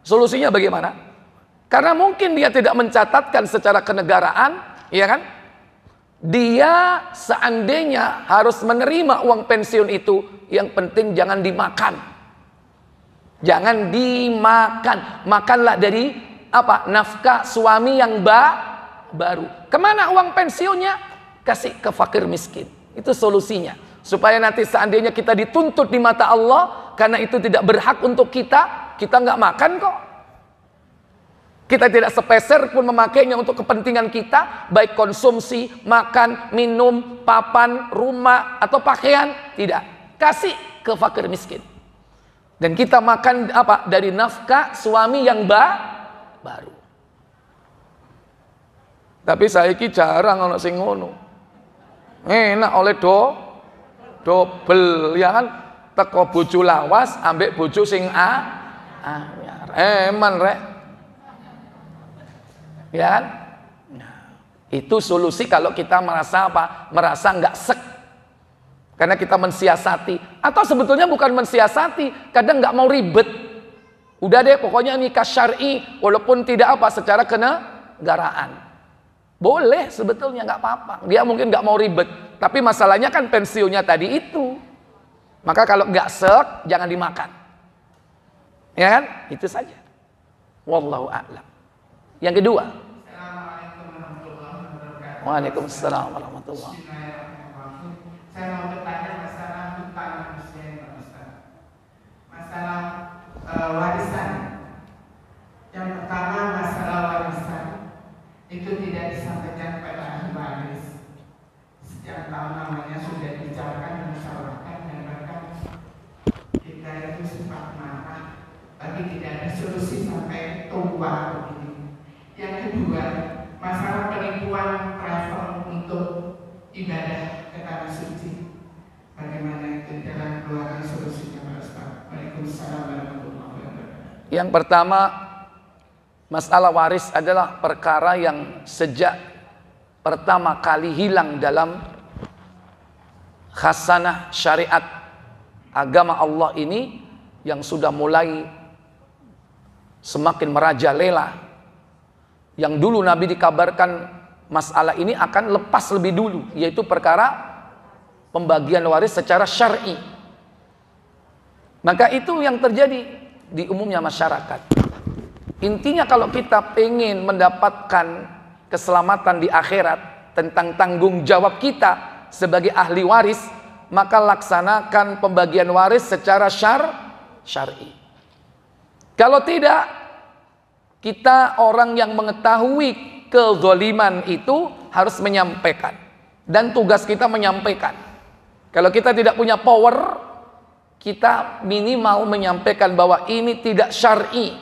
Solusinya bagaimana? Karena mungkin dia tidak mencatatkan secara kenegaraan, ya kan? Dia seandainya harus menerima uang pensiun itu, yang penting jangan dimakan. Jangan dimakan. Makanlah dari apa? Nafkah suami yang baru. Kemana uang pensiunnya? Kasih ke fakir miskin. Itu solusinya. Supaya nanti seandainya kita dituntut di mata Allah, karena itu tidak berhak untuk kita nggak makan kok. Kita tidak sepeser pun memakainya untuk kepentingan kita, baik konsumsi, makan, minum, papan, rumah, atau pakaian. Tidak. Kasih ke fakir miskin. Dan kita makan apa? Dari nafkah suami yang baru. Tapi saiki jarang ana sing ngono. Enak oleh dobel, ya kan? Teko bojo lawas, ambek bojo sing anyar. Eman rek. Ya kan? Nah, itu solusi kalau kita merasa apa? Merasa nggak sek. Karena kita mensiasati. Atau sebetulnya bukan mensiasati, kadang nggak mau ribet. Udah deh, pokoknya nikah syar'i, walaupun tidak apa secara kenegaraan. Boleh sebetulnya, nggak apa-apa. Dia mungkin nggak mau ribet, tapi masalahnya kan pensiunnya tadi itu. Maka kalau nggak sek, jangan dimakan. Ya kan? Itu saja. Wallahu a'lam. Yang kedua. Waalaikumsalam warahmatullahi wabarakatuh. Saya mau bertanya masalah hutang manusia yang Pak Ustaz. Masalah warisan. Yang pertama masalah warisan itu tidak disampaikan pada ahli waris. Sejak tahun namanya sudah dibicarakan dan disalahkan, dan bahkan kita itu sempat marah, tapi tidak ada solusi sampai tua begini. Yang kedua, masalah penipuan travel untuk ibadah ke tanah suci. Bagaimana itu jalan keluarnya solusinya Pak Ustaz? Waalaikumsalam warahmatullahi wabarakatuh. Yang pertama, masalah waris adalah perkara yang sejak pertama kali hilang dalam khasanah syariat agama Allah ini, yang sudah mulai semakin merajalela. Yang dulu Nabi dikabarkan masalah ini akan lepas lebih dulu, yaitu perkara pembagian waris secara syar'i. Maka itu yang terjadi di umumnya masyarakat. Intinya kalau kita ingin mendapatkan keselamatan di akhirat tentang tanggung jawab kita sebagai ahli waris, maka laksanakan pembagian waris secara syar'i. Kalau tidak, kita orang yang mengetahui kezaliman itu harus menyampaikan. Dan tugas kita menyampaikan. Kalau kita tidak punya power, kita minimal menyampaikan bahwa ini tidak syar'i.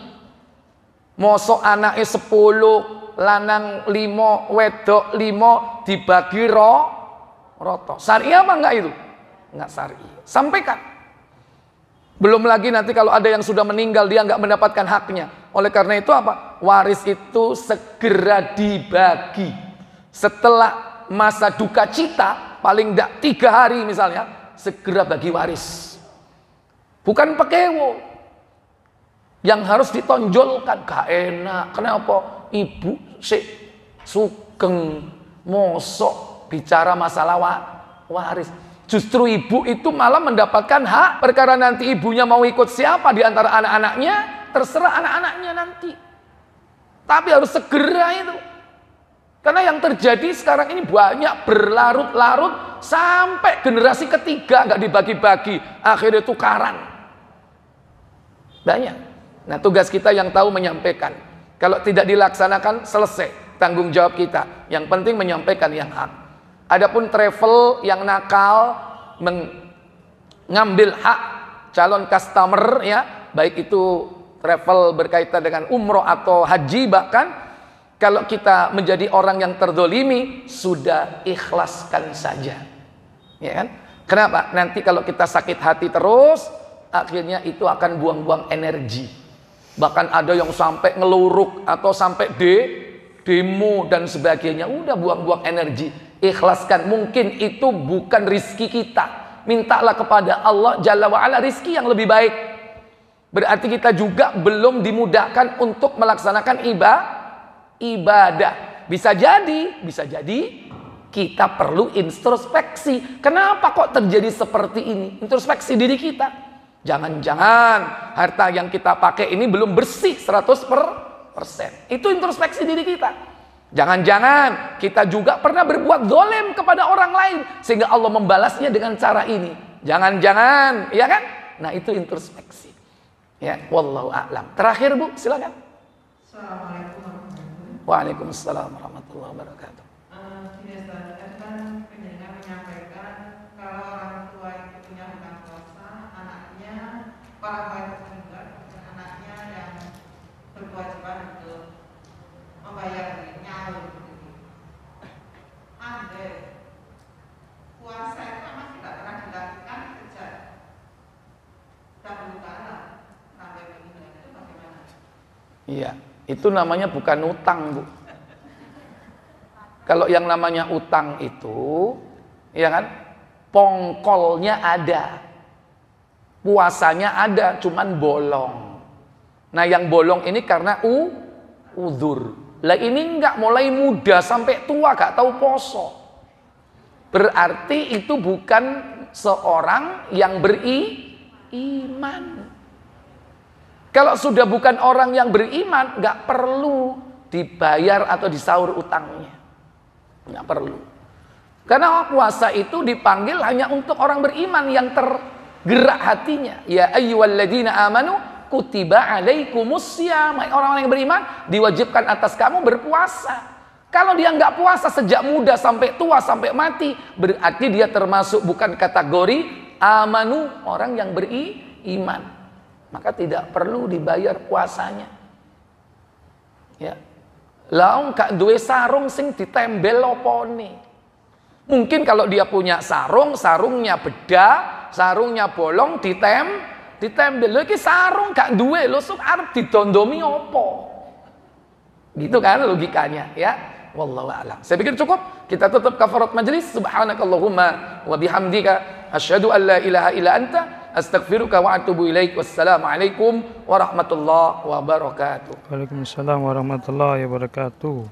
Mosok anake 10, lanang 5, wedok 5 dibagi roto. Syariah apa enggak itu? Enggak syariah. Sampaikan. Belum lagi nanti kalau ada yang sudah meninggal dia enggak mendapatkan haknya. Oleh karena itu apa? Waris itu segera dibagi. Setelah masa duka cita, paling enggak 3 hari misalnya, segera bagi waris. Bukan pekewo yang harus ditonjolkan. Gak enak. Kenapa? Ibu sugeng mosok bicara masalah waris. Justru ibu itu malah mendapatkan hak. Perkara nanti ibunya mau ikut siapa di antara anak-anaknya, terserah anak-anaknya nanti. Tapi harus segera itu. Karena yang terjadi sekarang ini banyak berlarut-larut sampai generasi ketiga nggak dibagi-bagi, akhirnya tukaran. Banyak. Nah, tugas kita yang tahu menyampaikan. Kalau tidak dilaksanakan, selesai tanggung jawab kita. Yang penting menyampaikan yang hak. Adapun travel yang nakal mengambil hak calon customer ya, baik itu travel berkaitan dengan umroh atau haji, bahkan kalau kita menjadi orang yang terdolimi, sudah ikhlaskan saja. Ya kan? Kenapa? Nanti kalau kita sakit hati terus, akhirnya itu akan buang-buang energi. Bahkan ada yang sampai ngeluruk atau sampai demo dan sebagainya. Udah buang-buang energi. Ikhlaskan. Mungkin itu bukan rizki kita. Mintalah kepada Allah Jalla wa'ala rizki yang lebih baik. Berarti kita juga belum dimudahkan untuk melaksanakan ibadah. Bisa jadi kita perlu introspeksi. Kenapa kok terjadi seperti ini? Introspeksi diri kita. Jangan-jangan harta yang kita pakai ini belum bersih 100%. Itu introspeksi diri kita. Jangan-jangan kita juga pernah berbuat zalim kepada orang lain sehingga Allah membalasnya dengan cara ini. Jangan-jangan, ya kan? Nah, itu introspeksi. Ya, wallahu a'lam. Terakhir, Bu, silakan. Assalamualaikum warahmatullahi wabarakatuh. Waalaikumsalam warahmatullahi wabarakatuh. Kan penjaringan menyampaikan kalau orang tua itu punya hutang puasa, anaknya orang tua itu meninggal, dan anaknya yang berkewajiban untuk membayarnya. Andai puasa itu memang tidak pernah dilakukan sejak dahulu kala sampai meninggal, itu bagaimana? Iya, itu namanya bukan utang, Bu. Kalau yang namanya utang itu, ya kan, pongkolnya ada, puasanya ada, cuman bolong. Nah, yang bolong ini karena uzur. Lah ini enggak, mulai muda sampai tua gak tahu poso. Berarti itu bukan seorang yang beriman. Kalau sudah bukan orang yang beriman, nggak perlu dibayar atau disaur utangnya. Nggak perlu. Karena puasa itu dipanggil hanya untuk orang beriman yang tergerak hatinya. Ya ayyuhalladzina amanu kutiba alaikumussyam. Orang-orang yang beriman diwajibkan atas kamu berpuasa. Kalau dia nggak puasa sejak muda sampai tua sampai mati, berarti dia termasuk bukan kategori amanu, orang yang beriman. Maka tidak perlu dibayar puasanya. Ya. Laung gak duwe sarung sing ditembel opone. Mungkin kalau dia punya sarung, sarungnya bedah, sarungnya bolong, ditembel. Lho iki sarung gak duwe, lho sok arep didondomi opo? Gitu kan logikanya, ya. Wallahu a'lam. Saya pikir cukup. Kita tutup kafarat majlis. Subhanakallahumma wa bihamdika asyhadu an la ilaha illa anta astaghfiruka wa atubu ilaik. Wassalamualaikum warahmatullahi wabarakatuh. Waalaikumsalam warahmatullahi wabarakatuh.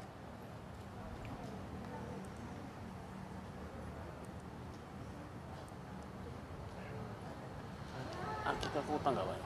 Kita utang nggak, Pak?